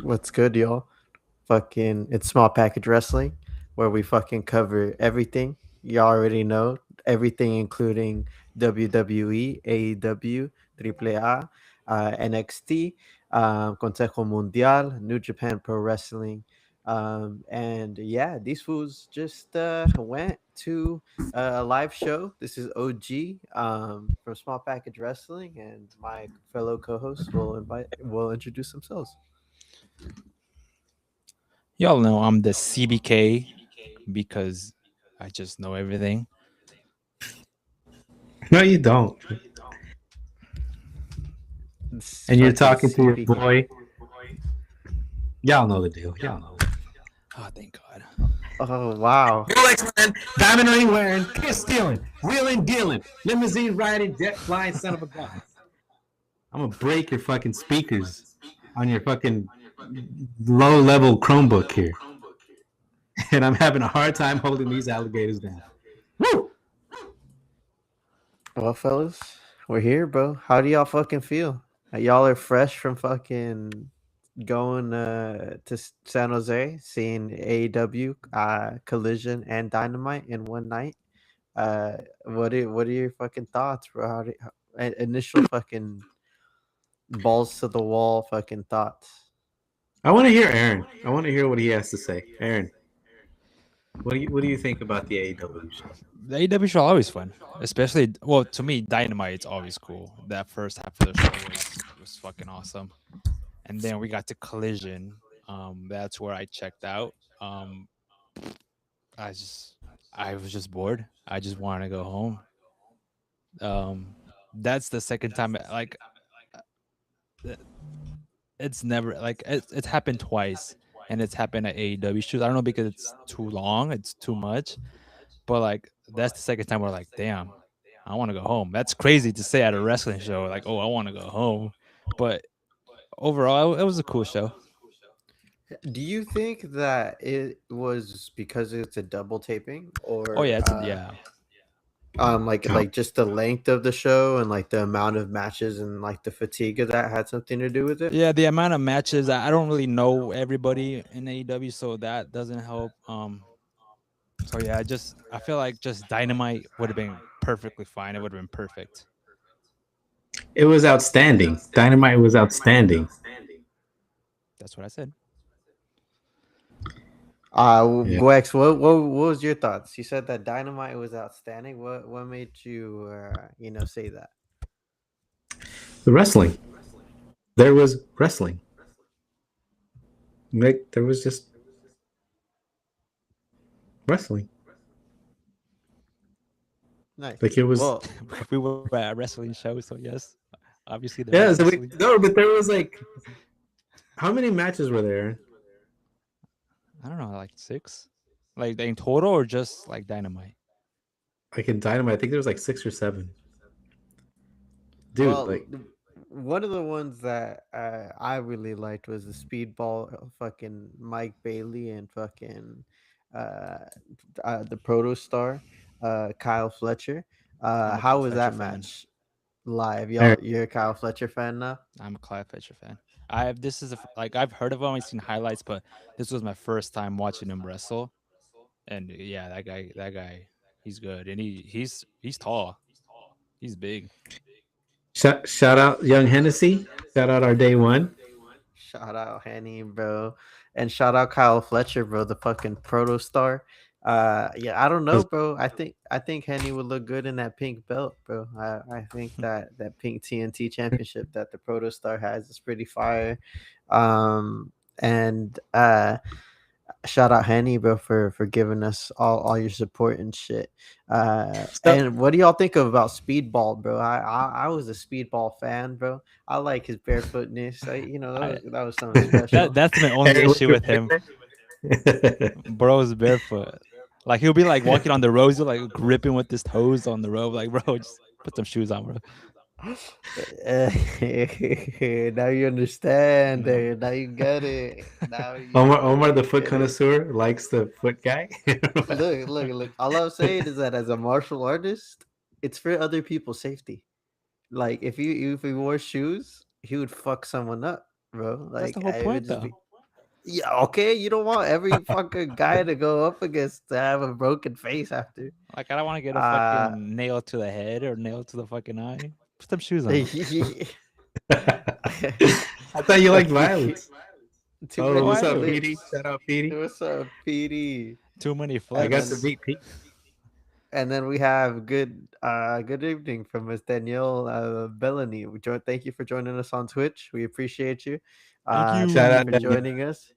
What's good, y'all? Fucking, it's Small Package Wrestling, where we fucking cover everything. You already know everything, including WWE, AEW, AAA, NXT, Consejo Mundial, New Japan Pro Wrestling. And yeah, these fools just went to a live show. This is OG from Small Package Wrestling, and my fellow co-hosts will introduce themselves. Y'all know I'm the CBK because I just know everything. No, you don't. It's And you're fucking talking to your CB. boy. Y'all know the deal. Y'all know. Oh, thank God. Oh wow. Rolex man, diamond ring wearing, kiss stealing, wheeling dealing, limousine riding, jet flying, son of a gun. I'm gonna break your fucking speakers on your fucking low level Chromebook here, and I'm having a hard time holding these alligators down. Woo! Well, fellas, we're here, bro. How do y'all fucking feel? Y'all are fresh from fucking going to San Jose, seeing AEW, Collision, and Dynamite in one night. What are your fucking thoughts, bro? Initial fucking balls to the wall fucking thoughts? I want to hear Aaron. I want to hear what he has to say. Aaron, what do you think about the AEW show? The AEW show always fun, especially to me, Dynamite it's always cool. That first half of the show was fucking awesome, and then we got to Collision. That's where I checked out. I just I was just bored. I just wanted to go home. That's the second time. Uh, it's never it's happened twice, and it's happened at AEW shows. I don't know because it's too long, it's too much, but that's the second time we're like, damn, I want to go home. That's crazy to say at a wrestling show, like, oh, I want to go home. But overall, it was a cool show. Do you think that it was because it's a double taping, Oh or yeah, yeah. Oh, like just the length of the show and like the amount of matches and like the fatigue of that had something to do with it? Yeah, the amount of matches, I don't really know everybody in AEW, so that doesn't help. So yeah, I feel like just Dynamite would have been perfectly fine. It would have been perfect. it was outstanding. Dynamite was outstanding. That's what I said. Yeah. Gwex, what was your thoughts? You said that Dynamite was outstanding. What made you say that? The wrestling. There was wrestling. Like there was just wrestling. Nice. Like it was. Well, We were at a wrestling show, so yes, obviously there was Yeah. wrestling. No, but there was like how many matches were there? I don't know, like six, like in total, or just like Dynamite. Like in Dynamite, I think there was like 6 or 7. Dude, well, like one of the ones that I really liked was the Speedball, fucking Mike Bailey and fucking uh, the Proto Star, Kyle Fletcher. I'm a How Clive was Fletcher that fan. match live? Aaron, You're a Kyle Fletcher fan now. I'm a Clive Fletcher fan. I have this is I've heard of him, I've seen highlights, but this was my first time watching him wrestle. And yeah, that guy, he's good, and he's tall, he's big. shout out Young Hennessy. Shout out our day one. Shout out Henny, bro, and shout out Kyle Fletcher, bro, the fucking Proto Star. Yeah, I don't know, bro. I think Henny would look good in that pink belt, bro. I think that pink TNT championship that the Proto Star has is pretty fire. And shout out Henny, bro, for giving us all your support and shit. So, And what do y'all think about Speedball, bro? I was a Speedball fan, bro. I like his barefootness. I That was something special. that's my only Aaron, what's issue your with him. favorite? Bro's barefoot. Like he'll be like walking on the roads, like gripping with his toes on the road. Like, bro, just put some shoes on, bro. Now you understand. No. Now you get it. Now Omar, the you foot get it. connoisseur, likes the foot guy. Look. All I'm saying is that as a martial artist, it's for other people's safety. Like if he wore shoes, he would fuck someone up, bro. That's the Like whole it would point, just be though. Yeah, okay. You don't want every fucking guy to go up against to have a broken face after. Like I don't want to get a Uh, fucking nail to the head or nail to the fucking eye. Put some shoes on. too I thought you liked violence. Oh, Oh, many what's I up, do. Petey? flips. Shout out, Petey. What's up, PD? Too many I And got to then flips. meet Pete. we have good evening from Miss Danielle Bellany. Thank you for joining us on Twitch. We appreciate you. Thank Shout Thank you out, for Daniel. you. joining us.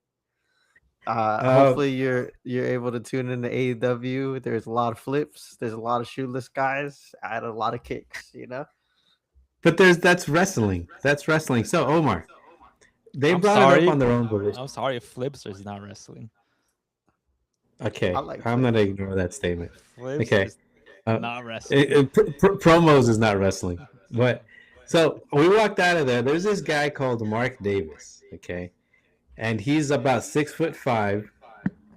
Uh, Hopefully you're able to tune in to AEW. There's a lot of flips. There's a lot of shoeless guys. I had a lot of kicks. but that's wrestling. That's wrestling. So Omar, they I'm brought it up sorry. on their own volition. I'm sorry. Flips is not wrestling. I Okay, like I'm gonna flips. ignore that statement. Flips Okay, is uh, not wrestling. promos is not wrestling, but so we walked out of there. There's this guy called Mark Davis. Okay, and he's about 6'5",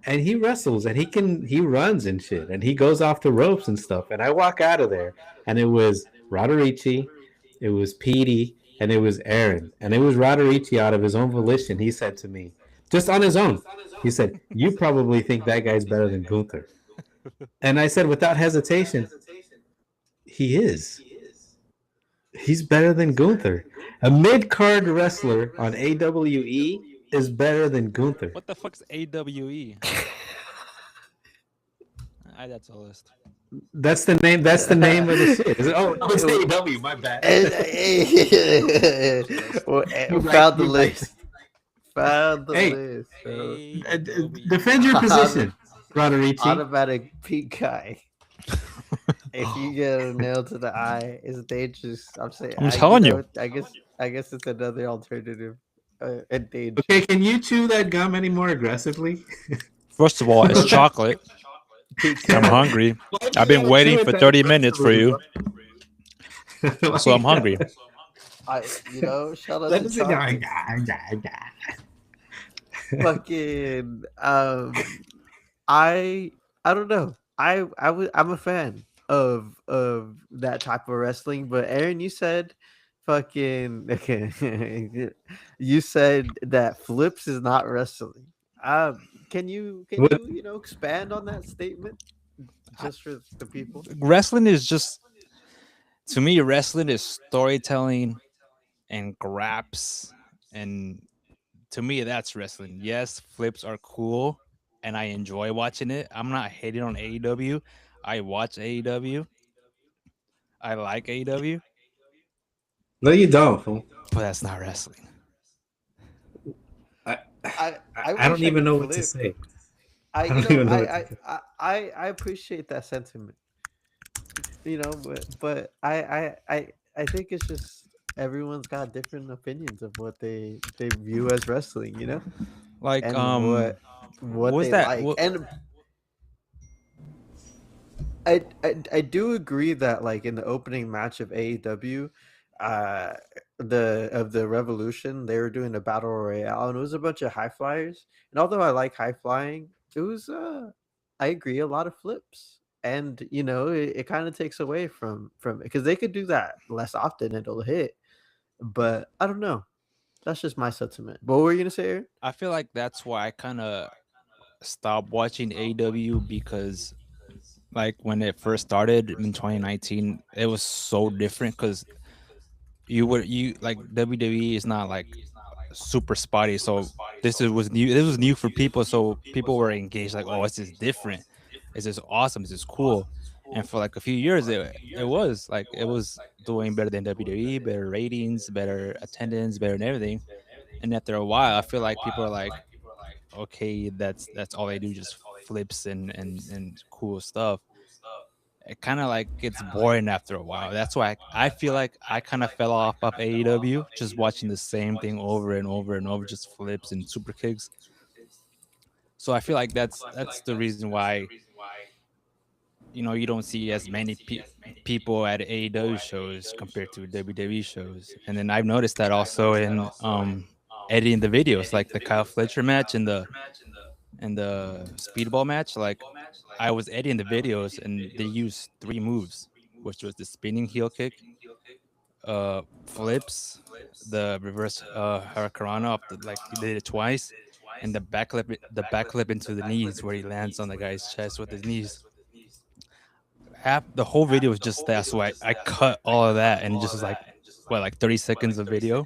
and he wrestles and he runs and shit and he goes off the ropes and stuff. And I walk out of there and it was Roderici, it was Petey, and it was Aaron. And it was Roderici out of his own volition. He said to me, just on his own, he said, "You probably think that guy's better than Gunther." And I said without hesitation, he is. He's better than Gunther. A mid card wrestler on AWE is better than Gunther. What the fuck's AWE? I that's a list. That's the name. That's the name of the shit. Is it? Oh, no, it's AEW. My bad. You right. Found the You right. list. Found the Hey, list. defend your position, Roderici. Automatic peak guy. If you get a nail to the eye, it's dangerous. I'm saying, I'm telling you. I guess it's another alternative. Endangered. Okay, can you chew that gum any more aggressively? First of all, it's chocolate. Peak I'm guy. hungry. Why do I've you been gotta waiting chew it for that 30 minutes for aggressively, you, bro? so I'm hungry. Shout out That to doesn't. chocolate. Fucking I I don't know. I'm a fan of that type of wrestling, but Aaron, you said fucking okay. You said that flips is not wrestling. Can What? you expand on that statement just for the people? Wrestling is just to me. Wrestling is storytelling and graps, and to me, that's wrestling. Yes, flips are cool, and I enjoy watching it. I'm not hating on AEW. I watch AEW. I like AEW, No, you don't. Fool. but that's not wrestling. I, I I don't wish I even could know what to flip. say. I I you don't know even know what to say. I appreciate that sentiment. But I think it's just everyone's got different opinions of what they view as wrestling, Like, and what was they that? like. And I do agree that like in the opening match of AEW, uh the Revolution, they were doing a battle royale and it was a bunch of high flyers. And although I like high flying, it was I agree, a lot of flips. And it kind of takes away from it because they could do that less often and it'll hit. But I don't know. That's just my sentiment. But what were you gonna say, Aaron? I feel like that's why I kind of stopped watching AEW because, like, when it first started in 2019, it was so different because you like WWE is not like super spotty, so was new. This was new for people, so people were engaged. Like, oh, this is different. This is awesome. This is cool. And for like a few years, it was doing better than WWE, better ratings, better attendance, better than everything. And after a while, I feel like people are like, okay, that's all they do, just flips and cool stuff. It kind of like gets boring after a while. That's why I feel like I kind of fell off of AEW, just watching the same thing over and over and over, just flips and super kicks. So I feel like that's the reason why you don't see as many people at AEW shows compared to WWE shows. And then I've noticed that also in editing the videos, like the Kyle Fletcher match and the speedball match. Like I was editing the videos and they used three moves, which was the spinning heel kick, flips, the reverse hurricanrana, like he did it twice, and the backflip into the knees where he lands on the guy's chest with his knees. Half the whole video is just that, so I cut all of that and it just was like what, like 30 seconds of video.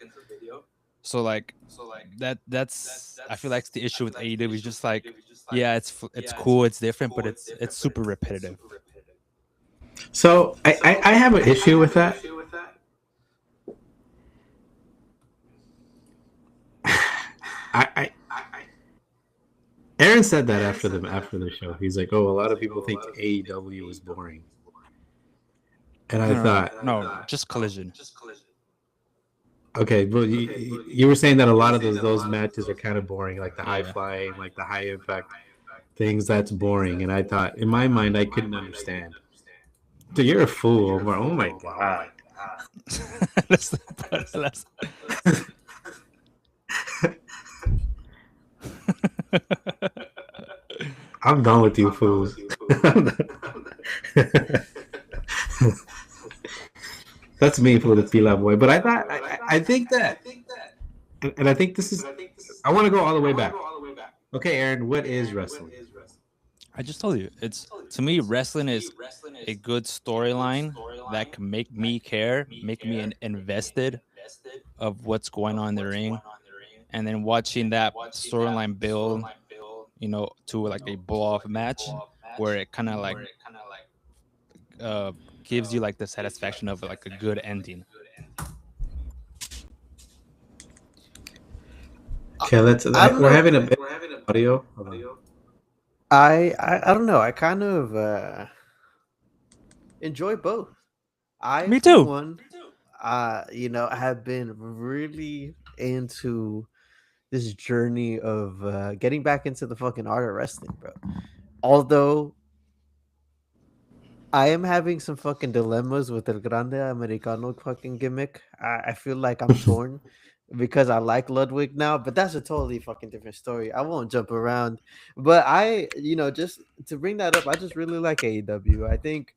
So like that's I feel like the issue with AEW is just like, yeah, it's cool, it's different, but it's super repetitive. So I have an issue with that. I Aaron said that after the show. He's like, "Oh, a lot of people think AEW is boring," and I thought, No, just Collision. okay, but you were saying that a lot of those matches are kind of boring, like the high Yeah. flying, like the high impact things. That's boring, and I thought in my mind I couldn't understand. Dude, you're a fool. Oh my god. That's the part. I'm done with you fools. That's me for the Fila boy. But I thought I think that, and I think this is. I want to go all the way back. Okay, Aaron, what is wrestling? I just told you, it's to me wrestling is a good storyline that can make me care, make me invested of what's going on in the ring, and then watching that storyline build, to like a blow off match where it kind of like uh gives you like the satisfaction of like a good ending. Okay, I don't we're know. having a bit of audio. Hold on. I don't know. I kind of enjoy both. I, Me for too. one, have been really into this journey of getting back into the fucking art of wrestling, bro. Although I am having some fucking dilemmas with El Grande Americano fucking gimmick. I feel like I'm torn because I like Ludwig now, but that's a totally fucking different story. I won't jump around. But just to bring that up, I just really like AEW. I I think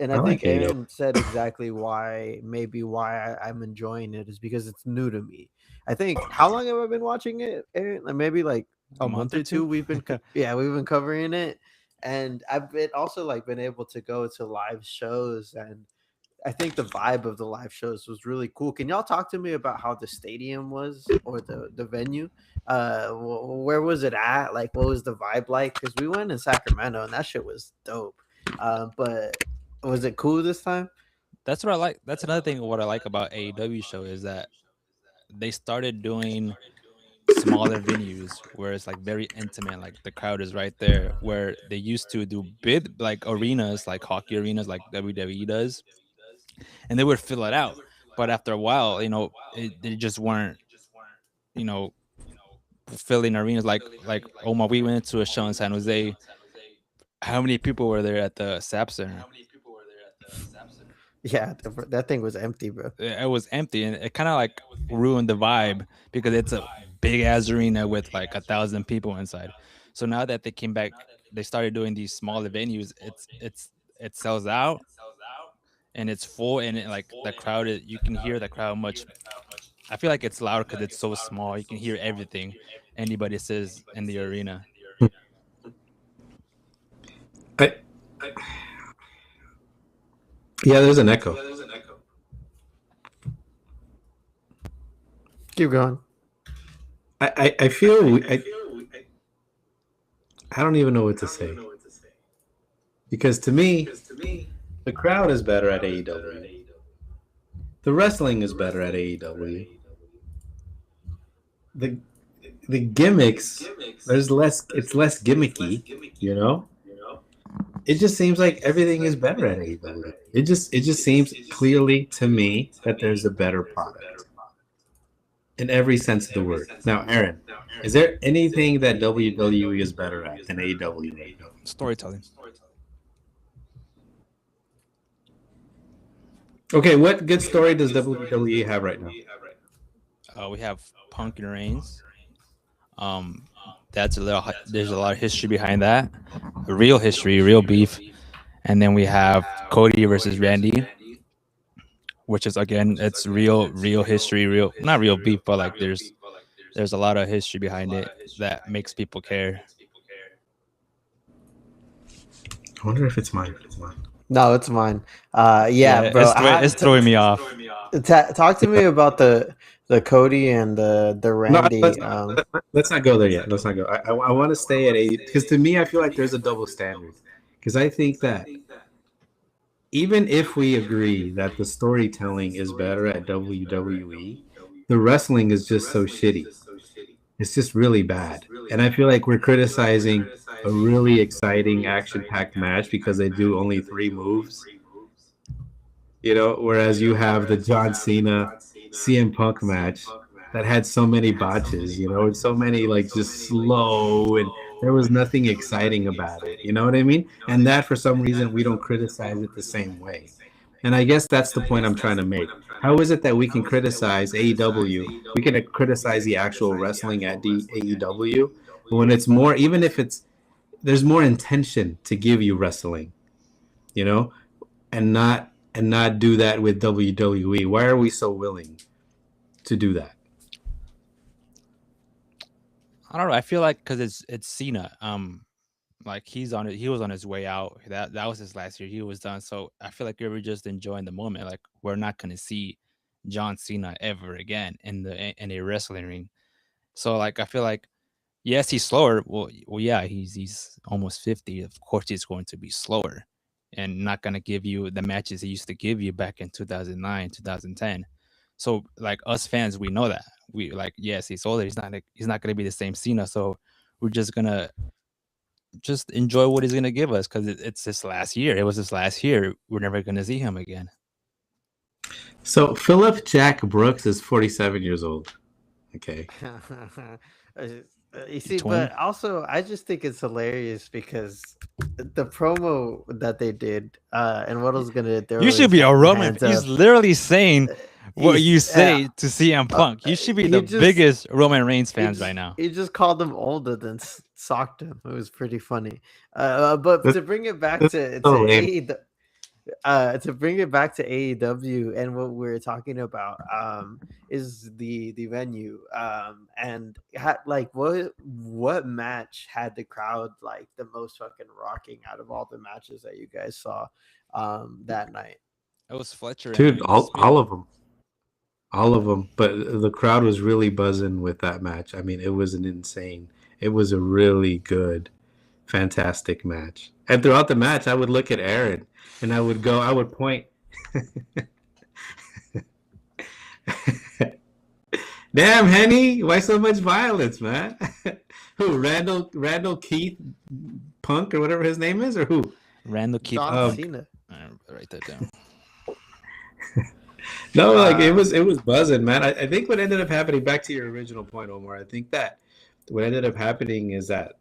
like AEW. Aaron said exactly why I'm enjoying it is because it's new to me. I think how long have I been watching it, Aaron? Like maybe like A a month month or or two. two. We've been covering it, and I've been also like been able to go to live shows, and I think the vibe of the live shows was really cool. Can y'all talk to me about how the stadium was or the venue? Where was it at? Like, what was the vibe like? Because we went in Sacramento, and that shit was dope. But was it cool this time? That's what I like. That's another thing. What I like about AEW show is that they started doing smaller venues where it's like very intimate, like the crowd is right there, where they used to do big like arenas, like hockey arenas, like WWE does, and they would fill it out. But after a while, they just weren't, you know, filling arenas like Oma. We went to a show in San Jose. How many people were there at the SAP Center? Yeah, that thing was empty, bro. It was empty, and it kind of like ruined the vibe because it's a big ass arena with like 1,000 people inside. So now that they came back, they started doing these smaller venues. It sells out and it's full, and like the crowd you can hear the crowd much. I feel like it's louder because it's so small. You can hear everything anybody says in the arena. I, yeah, there's an echo. Keep going. I feel I don't even know what to say because to me the crowd is better at AEW. The wrestling is better at AEW. The the gimmicks there's less it's less gimmicky, you know? It just seems like everything is better at AEW. It just seems clearly to me that there's a better product in every sense of the word. Now, Aaron, is there anything that WWE is better at than AEW right now? Storytelling. Okay, what good story does WWE have right now? We have Punk and Reigns. Um, there's a lot of history behind that, real history, real beef, and then we have Cody versus Randy, which is again it's real history, real not real beef, but like there's a lot of history behind it that makes people care. I wonder if it's mine. No, it's mine. Yeah, Yeah, bro. it's throwing me off. Talk to me about the Cody and the No, Randy. let's not go there yet. Let's not go. I want to stay at 80 because to me, I feel like there's a double standard. Because I think that even if we agree that the storytelling is better at WWE, the wrestling is just so shitty. It's just really bad. And I feel like we're criticizing a really exciting action-packed match because they do only 3 moves. Whereas you have the John Cena CM Punk match that had so many botches, and so many like just slow, and there was nothing exciting about it. You know what I mean? And that for some reason we don't criticize it the same way. And I guess that's the point I'm trying to make. How is it that we can criticize AEW? We can criticize the actual wrestling at AEW when it's more, even if there's more intention to give you wrestling, you know, and not do that with WWE. Why are we so willing to do that? I don't know. I feel like because it's Cena. Like he was on his way out. That was his last year. He was done. So I feel like we were just enjoying the moment. Like we're not gonna see John Cena ever again in a wrestling ring. So like I feel like yes, he's slower. Well, yeah, he's almost 50. Of course, he's going to be slower and not gonna give you the matches he used to give you back in 2009, 2010. So like us fans, we know that. We like yes, he's older. He's not gonna be the same Cena. So we're just gonna just enjoy what he's gonna give us because it's his last year. It was his last year. We're never gonna see him again. So Philip Jack Brooks is 47 years old. Okay. You see, 20. but also I just think it's hilarious because the promo that they did, and what was gonna throw You should his be a Roman. hands He's up. literally saying what you He's say to CM Punk. You should be he the just- biggest Roman Reigns he fans just, right now. he just called him older than socked him. It was pretty funny. But to bring it back to to bring it back to AEW and what we're talking about is the venue and like what match had the crowd like the most fucking rocking out of all the matches that you guys saw that night? It was Fletcher. Dude, all of them. All of them. But the crowd was really buzzing with that match. I mean, it was it was a really good, fantastic match. And throughout the match, I would look at Aaron and I would point. Damn, Henny, why so much violence, man? Who, Randall Keith Punk or whatever his name is, or who? Randall Keith John Cena. Write that down. No, like it was buzzing, man. I think what ended up happening, back to your original point, Omar, I think that what ended up happening is that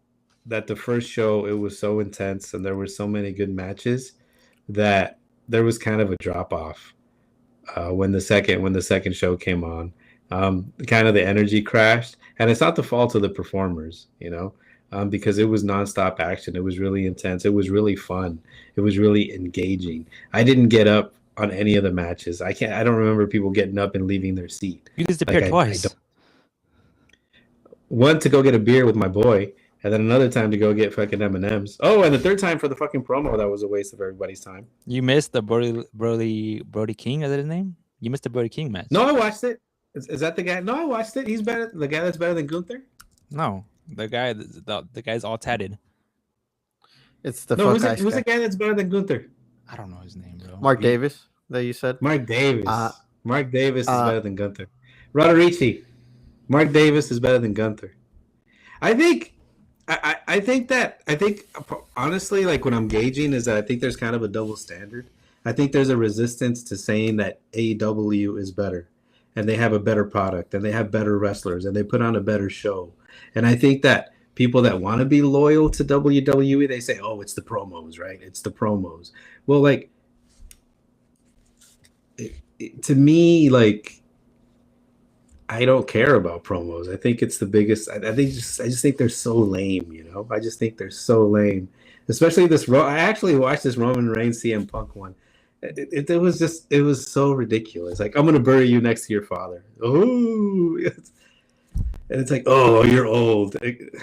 the first show, it was so intense and there were so many good matches that there was kind of a drop off when the second show came on. Kind of the energy crashed, and it's not the fault of the performers, because it was nonstop action. It was really intense. It was really fun. It was really engaging. I didn't get up on any of the matches. I don't remember people getting up and leaving their seat. You disappeared twice. One to go get a beer with my boy, and then another time to go get fucking M&Ms. Oh, and the third time for the fucking promo. That was a waste of everybody's time. You missed the Brody King. Is that his name? You missed the Brody King match. No, I watched it. Is that the guy? No, I watched it. He's better. The guy that's better than Gunther? No, the guy's all tatted. It's the who's the guy that's better than Gunther? I don't know his name, bro. Mark Davis that you said. Mark Davis. Mark Davis is better than Gunther. Roderici. Mark Davis is better than Gunther. I think honestly, like what I'm gauging is that I think there's kind of a double standard. I think there's a resistance to saying that AEW is better and they have a better product and they have better wrestlers and they put on a better show. And I think that people that want to be loyal to WWE, they say, oh, it's the promos, right? It's the promos. Well, like, to me, like, I don't care about promos. I think it's the biggest. I just think they're so lame. I just think they're so lame. Especially this. I actually watched this Roman Reigns CM Punk one. It was so ridiculous. Like, I'm gonna bury you next to your father. Ooh, And it's like, oh, you're old. Like,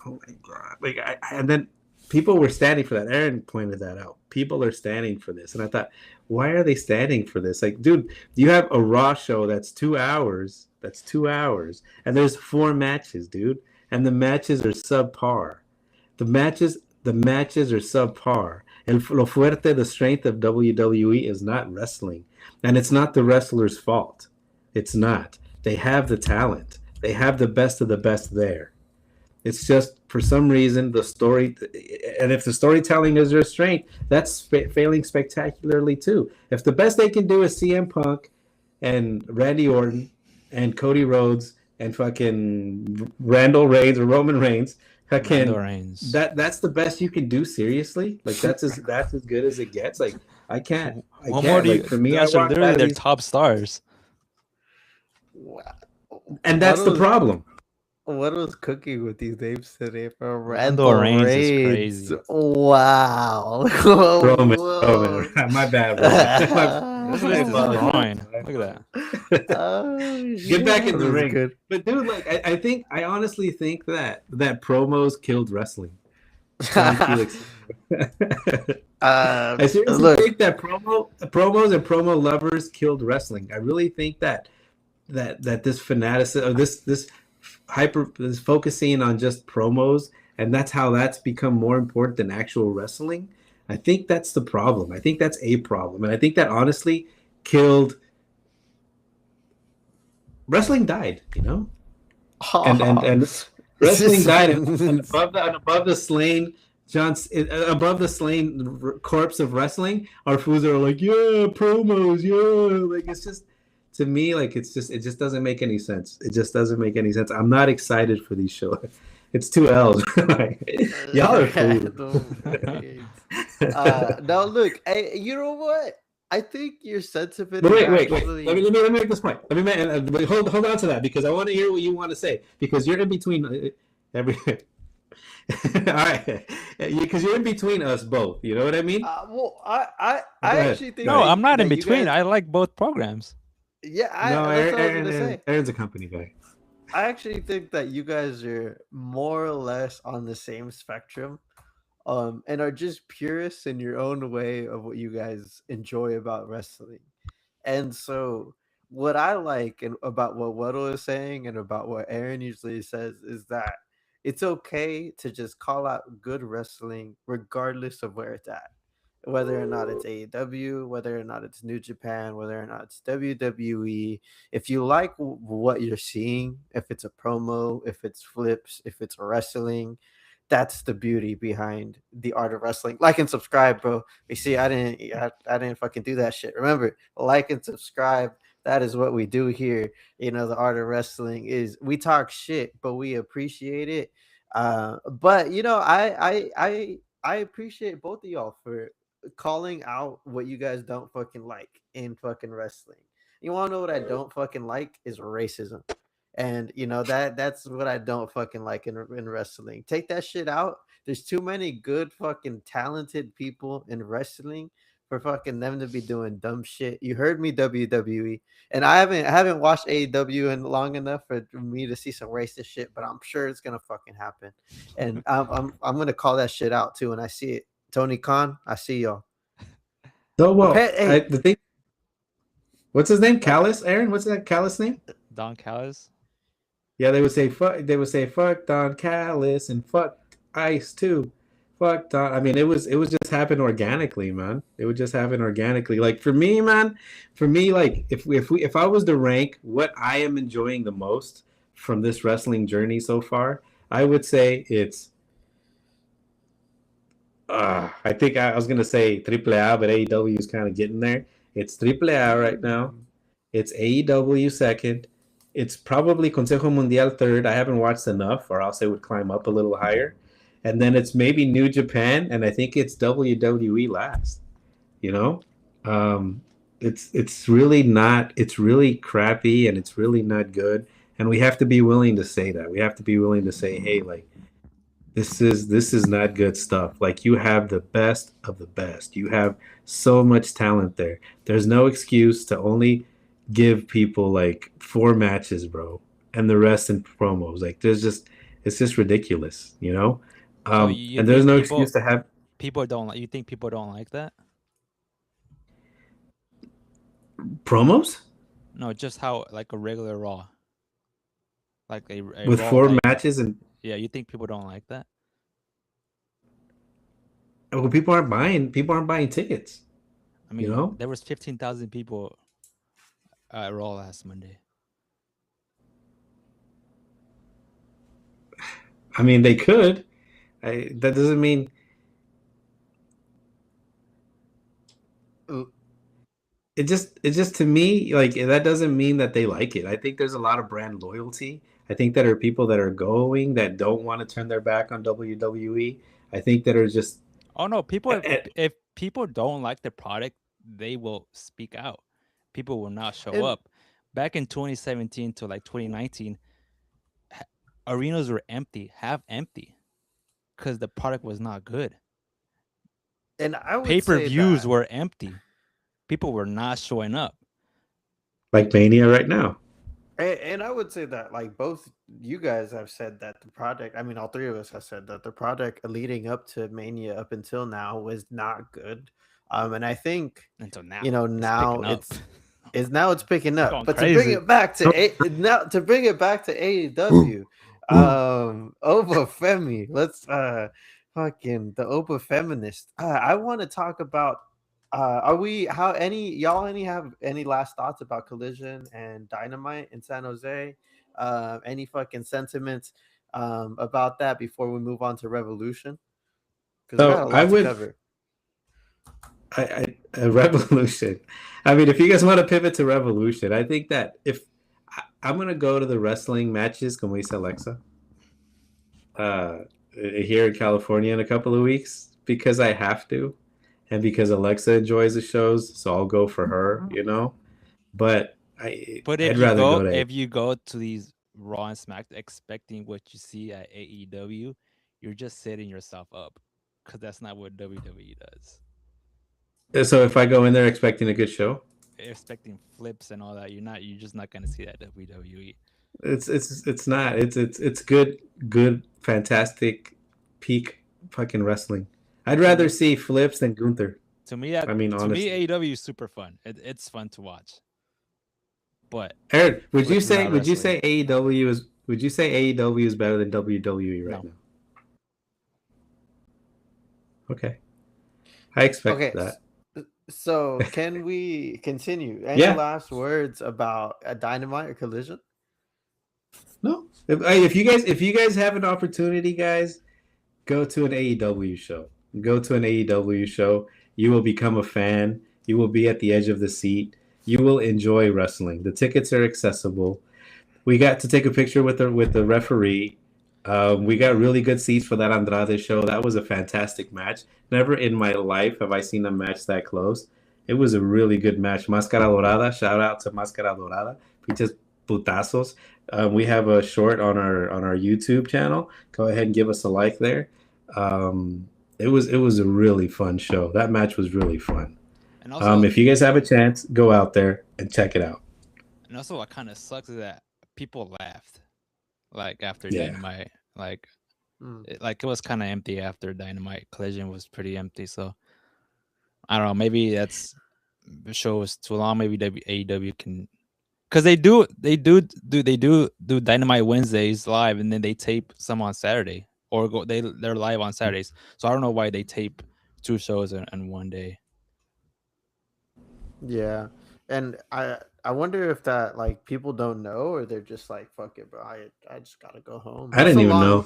oh my god! Like, and then people were standing for that. Aaron pointed that out. People are standing for this, and I thought, why are they standing for this? Like, dude, you have a Raw show that's 2 hours. That's 2 hours, and there's 4 matches, dude, and the matches are subpar. The matches are subpar. And lo fuerte, the strength of WWE is not wrestling, and it's not the wrestler's fault. It's not. They have the talent. They have the best of the best there. It's just for some reason the story, and if the storytelling is their strength, that's failing spectacularly too. If the best they can do is CM Punk and Randy Orton and Cody Rhodes and fucking Randall Reigns or Roman Reigns, Randall fucking Reigns. that's the best you can do. Seriously, like that's as good as it gets. Like I can't. What more do you? Like, for me, I Those are watch literally that their these- top stars. and that's the problem. What was cooking with these names today from Randall Randall Reigns is Reigns? crazy. Wow. Roman, Whoa. my bad, bro. Look at his groin. Look at that. Oh, Get back in that the was ring. good. But dude, like I honestly think that promos killed wrestling. John Felix. I seriously Look, think that promos and promo lovers killed wrestling. I really think that this fanaticism or this focusing on just promos, and that's how that's become more important than actual wrestling. I think that's the problem. I think that's a problem, and I think that honestly killed wrestling. Died, and wrestling died, and above the slain. Above the slain corpse of wrestling, our fools are like, yeah, promos, yeah. Like, it's just, to me, like, it just doesn't make any sense. It just doesn't make any sense. I'm not excited for these shows. It's 2 L's. Y'all are fools. No, look, you know what? I think your sentiment. Wait. Actually... Let me make this point. Hold on to that, because I want to hear what you want to say, because you're in between every. All right, because you're in between us both. You know what I mean? Well, I actually think. No, I'm not in that between. guys... I like both programs. Yeah, that's what I was gonna say. Aaron's a company guy. I actually think that you guys are more or less on the same spectrum, and are just purists in your own way of what you guys enjoy about wrestling. And so, what I like and about what Weddle is saying and about what Aaron usually says is that it's okay to just call out good wrestling regardless of where it's at. Whether or not it's AEW, whether or not it's New Japan, whether or not it's WWE. If you like what you're seeing, if it's a promo, if it's flips, if it's wrestling, that's the beauty behind the art of wrestling. Like and subscribe, bro. You see, I didn't fucking do that shit. Remember, like and subscribe. That is what we do here. The art of wrestling is we talk shit, but we appreciate it. But I appreciate both of y'all for calling out what you guys don't fucking like in fucking wrestling. You want to know what I don't fucking like is racism. And that's what I don't fucking like in wrestling. Take that shit out. There's too many good fucking talented people in wrestling for fucking them to be doing dumb shit. You heard me, WWE, and I haven't watched AEW in long enough for me to see some racist shit, but I'm sure it's gonna fucking happen, and I'm gonna call that shit out too when I see it. Tony Khan, I see y'all. So well, the thing. What's his name? Callis, Aaron. What's that Callis name? Don Callis. Yeah, they would say fuck Don Callis and fuck Ice too. Fuck Don. I mean, it was just happen organically, man. It would just happen organically. Like for me, man, like if I was to rank what I am enjoying the most from this wrestling journey so far, I would say it's I think I was gonna say AAA, but AEW is kind of getting there. It's AAA right now. It's AEW second. It's probably Consejo Mundial third. I haven't watched enough, or else it would climb up a little higher. And then it's maybe New Japan, and I think it's WWE last. It's really not. It's really crappy, and it's really not good. And we have to be willing to say that. We have to be willing to say, hey, like this is not good stuff. Like you have the best of the best. You have so much talent there. There's no excuse to only give people like 4 matches, bro. and the rest in promos. Like it's just ridiculous, you know. So you And there's think no excuse people to have people don't like? You think people don't like that? promos No, just how like a regular Raw, like a with Raw four night. matches, and Yeah, you think people don't like that? well, people aren't buying tickets, I you mean, know. there was 15,000 people at Raw last Monday. I mean, they could. That doesn't mean Ooh, it just to me like that doesn't mean that they like it. I think there's a lot of brand loyalty. I think that are people that are going that don't want to turn their back on WWE. I think that are just Oh no, people eh, if people don't like the product, they will speak out. People will not show and up. Back in 2017 to like 2019, ha- arenas were empty, half empty, because the product was not good. I would say Pay-per-views that, were empty. People were not showing up. like Mania right now. I would say that, like, both you guys have said that the product. I mean, all three of us have said that the product leading up to Mania up until now was not good. And I think, Until you now, know, it's now picking up. it's is now it's picking It's up. going But to bring crazy. it back to AEW, Oba Femi, let's fucking the Oba feminist. I want to talk about. Are we how any y'all any have any last thoughts about Collision and Dynamite in San Jose? Any fucking sentiments about that before we move on to Revolution? Because I got So a I lot to would cover. a revolution. I mean, if you guys want to pivot to revolution, I think that if I'm gonna go to the wrestling matches, como dice Alexa, uh, here in California in a couple of weeks because I have to, and because Alexa enjoys the shows, so I'll go for her, you know. But But I'd rather go to if you go to these Raw and Smack expecting what you see at AEW, you're just setting yourself up because that's not what WWE does. so if I go in there expecting a good show, Expecting flips and all that, you're just not gonna see that WWE. it's not it's good fantastic peak fucking wrestling. I'd To rather me, see flips than Gunther. to I mean, me, honestly. AEW is super fun. It's fun to watch, but Aaron, flips is not would you wrestling. say AEW is would you say AEW is better than WWE right No, now? Okay. I expected Okay, that. so can we continue? Any Yeah. last words about a Dynamite or Collision? No. If you guys have an opportunity, guys, go to an AEW show. Go to an AEW show. You will become a fan. You will be at the edge of the seat. You will enjoy wrestling. The tickets are accessible. We got to take a picture with the referee. We got really good seats for that Andrade show. That was a fantastic match. Never in my life have I seen a match that close. It was a really good match. Máscara Dorada. Shout out to Máscara Dorada. Pinches putazos. We have a short on our YouTube channel. Go ahead and give us a like there. It was a really fun show. That match was really fun. and also If you guys have a chance, go out there and check it out. what kind of sucks is that people laughed like after Yeah. Dynamite, like Mm. it was kind of empty after Dynamite. Collision was pretty empty, so I don't know. Maybe that's the show was too long. Maybe AEW can, because they do Dynamite Wednesdays live, and then they tape some on Saturday, or they're live on Saturdays. So I don't know why they tape two shows in one day. Yeah, and I wonder if that, like, people don't know, or they're just like, fuck it, bro. I just gotta go home. I That's didn't a even long. know.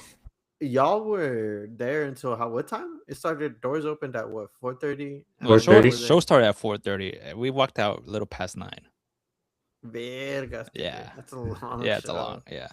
Y'all were there until what time? It started. Doors opened at what, 4:30, and Well, then y'all 4:30. were show there. started at 4:30. We walked out a little past 9. Vergas, Yeah, that's a long yeah, it's a long. show. Yeah,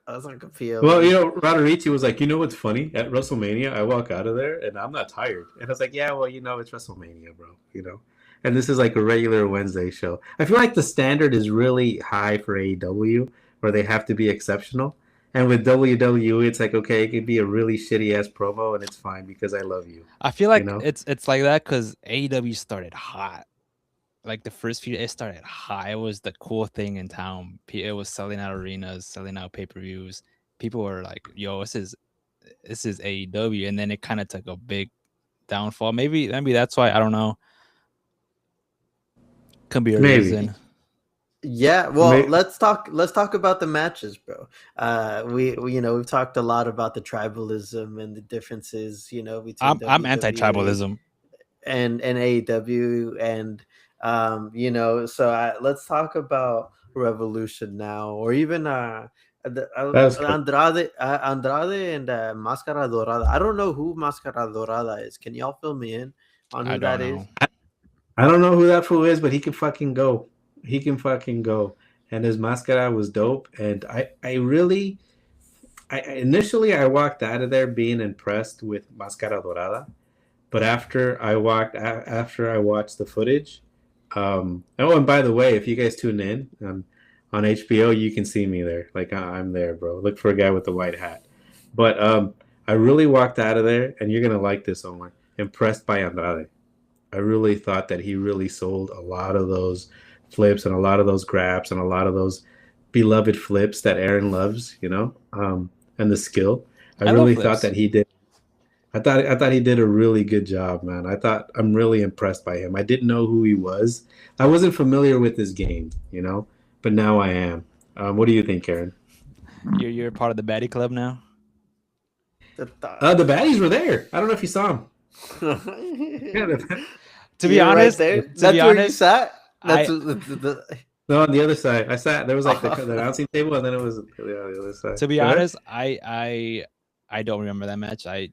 That's like a Well, you PLE. know, Roderici was like, you know what's funny? At WrestleMania, I walk out of there and I'm not tired. And I was like, yeah, well, you know, it's WrestleMania, bro. You know, and this is like a regular Wednesday show. I feel like the standard is really high for AEW, where they have to be exceptional. And with WWE, it's like, okay, it could be a really shitty ass promo and it's fine because I love you. I feel You like know? it's like that because AEW started hot. like the first few, it started high. It was the cool thing in town. It was selling out arenas, selling out pay-per-views. People were like, "Yo, this is AEW," and then it kind of took a big downfall. Maybe that's why, I don't know. Could be a Maybe. reason. Yeah, well, Maybe. let's talk about the matches, bro. We we've talked a lot about the tribalism and the differences, between I'm WWE anti-tribalism. and AEW, and so let's talk about Revolution now, or even That was good. Andrade and Mascara Dorada. I don't know who Mascara Dorada is. Can y'all fill me in on I who that don't know. is? I don't know who that fool is, but he can fucking go. He can fucking go. And his mascara was dope. And I really, initially I walked out of there being impressed with Mascara Dorada. But after I watched the footage, oh, and by the way, if you guys tune in on HBO, you can see me there. Like I'm there, bro. Look for a guy with the white hat. But I really walked out of there, and you're gonna like this, Omar. Impressed by Andrade. I really thought that he really sold a lot of those flips and a lot of those grabs and a lot of those beloved flips that Aaron loves, and the skill. I I love really thought flips. that he did. I thought he did a really good job, man. I'm really impressed by him. I didn't know who he was. I wasn't familiar with his game, but now I am. What do you think, Aaron? You're part of the baddie club now. The baddies were there. I don't know if you saw them. Yeah, To be You're right honest, there. to be That's where you honest, sat. That's I no, on the other side. I sat. There was like the announcing table, and then it was the other side. to be Go ahead. honest, I don't remember that match. I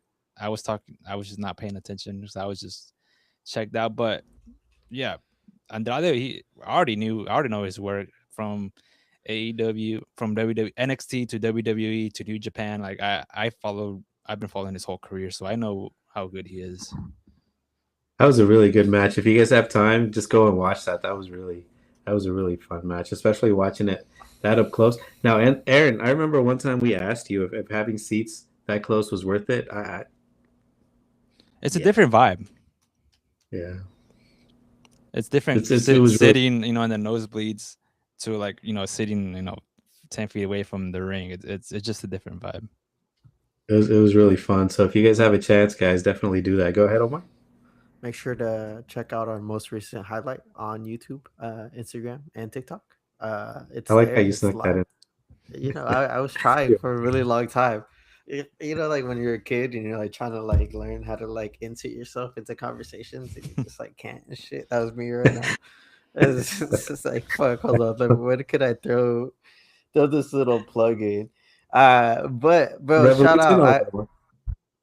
was talking. I was just not paying attention because I was just checked out. But yeah, Andrade, I already know his work from AEW, from WWE, NXT to WWE to New Japan. Like I've been following his whole career, so I know how good he is. That was a really good match. If you guys have time, just go and watch that. That was a really fun match, especially watching it that up close. Now, and Aaron, I remember one time we asked you if having seats that close was worth it. It's a yeah. different vibe. Yeah, It's different it was really sitting, in the nosebleeds to like, sitting, 10 feet away from the ring. It's just a different vibe. it was really fun. So if you guys have a chance, guys, definitely do that. Go ahead, Omar. Make sure to check out our most recent highlight on YouTube, Instagram, and TikTok. I It's like how there. you It's snuck that live. in. I was trying for a really long time. Like when you're a kid and you're like trying to like learn how to like insert yourself into conversations and you just like can't and shit. That was me right now. It's just like fuck. Hold on. Like, what could I throw this little plug in? But bro, shout Revolution out. or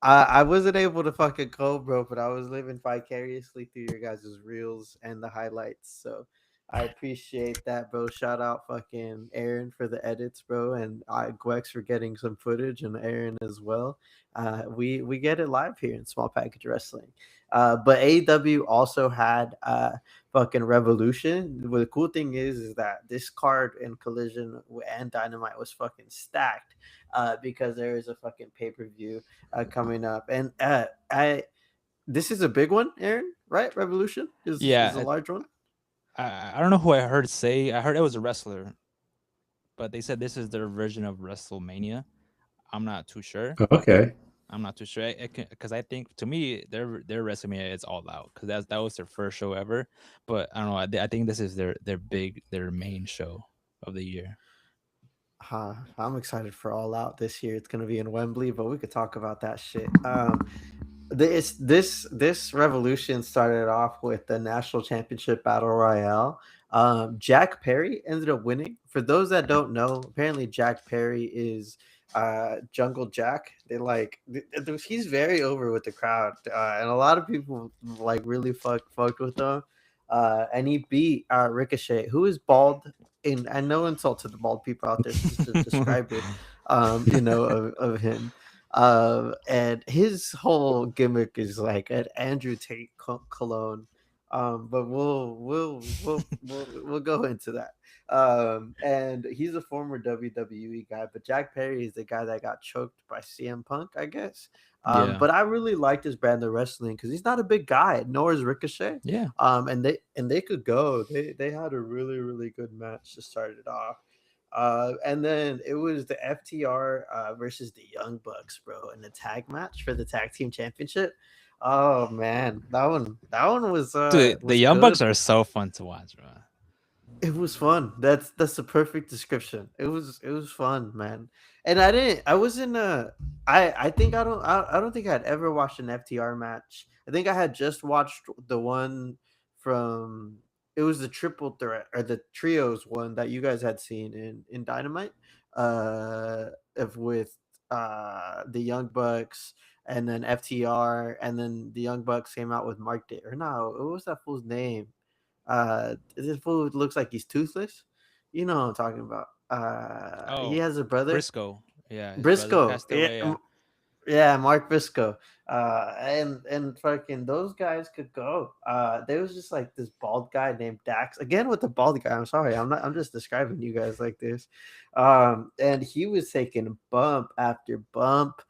I wasn't able to fucking go, bro, but I was living vicariously through your guys' reels and the highlights. So I appreciate that, bro. Shout out fucking Aaron for the edits, bro, and Gwex for getting some footage, and Aaron as well. We get it live here in Small Package Wrestling. But AEW also had fucking Revolution. Well, the cool thing is that this card in Collision and Dynamite was fucking stacked because there is a fucking pay per view coming up, and I this is a big one, Aaron. Right? Revolution is a Yeah, large one. I don't know who I heard say. I heard it was a wrestler, but they said this is their version of WrestleMania. I'm not too sure. okay. I'm not too sure because I think, to me, their WrestleMania is All Out, because that was their first show ever. But I don't know. I think this is their main show of the year. I'm excited for All Out this year. It's gonna be in Wembley, but we could talk about that shit. This revolution started off with the national championship battle royale. Jack Perry ended up winning. For those that don't know, apparently Jack Perry is Jungle Jack. He's very over with the crowd, and a lot of people like really fucked with him. And he beat Ricochet, who is bald. And no insult to the bald people out there, just to describe it, of him. And his whole gimmick is like an Andrew Tate cologne. But we'll go into that. And he's a former WWE guy, but Jack Perry is the guy that got choked by CM Punk, I guess. Yeah. But I really liked his brand of wrestling because he's not a big guy, nor is Ricochet. Yeah. And they could go. They had a really good match to start it off. And then it was the FTR versus the Young Bucks, bro, in the tag match for the tag team championship. Oh man, that one Dude, the was Young Bucks good. are so fun to watch, bro. It was fun. That's the perfect description. It was fun, man. And I wasn't I think I don't think I'd ever watched an FTR match. I think I had just watched the one from it was the triple threat or the trios one that you guys had seen in Dynamite of with the Young Bucks and then FTR and then the Young Bucks came out with Mark Day or no, what was that fool's name? This fool looks like he's toothless. You know what I'm talking about. He Oh, has a brother, Briscoe. Yeah, his brother Briscoe. passed Yeah, away. Yeah. yeah, Mark Briscoe. And fucking those guys could go. There was just like this bald guy named Dax again with the bald guy. I'm sorry, I'm not. I'm just describing you guys like this. And he was taking bump after bump,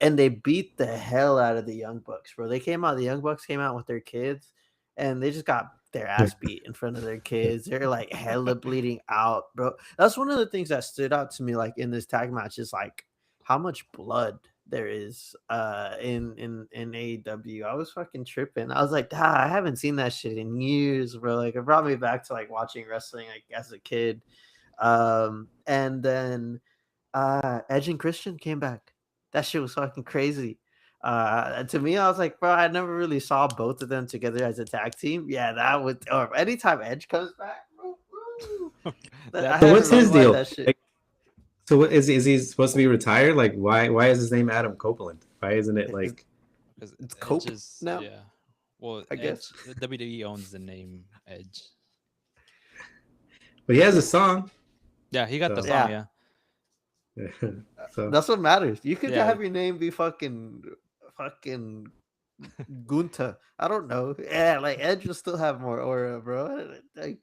and they beat the hell out of the Young Bucks, bro. They came out. The Young Bucks came out with their kids, and they just got their ass beat in front of their kids. They're like hella bleeding out, bro. That's one of the things that stood out to me, like in this tag match, is like how much blood there is in AEW. I was fucking tripping. I was like, I haven't seen that shit in years, bro. Like it brought me back to like watching wrestling like as a kid. And then Edge and Christian came back. That shit was fucking crazy. To me, I was like, bro, I never really saw both of them together as a tag team. Yeah, that would. Or anytime Edge comes back, bro, woo, I That So had to what's his rewind deal? that shit. Like, so what is he supposed to be retired? Like why is his name Adam Copeland? Why isn't it It's, like 'cause it's Edge Cope is now, yeah. Well, I Edge, guess. the WWE owns the name Edge. but he has a song. Yeah, he got the So song. Yeah, Yeah, so that's what matters. You could yeah. have your name be fucking Gunta. I don't know. Yeah, like Edge will still have more aura, bro. Like,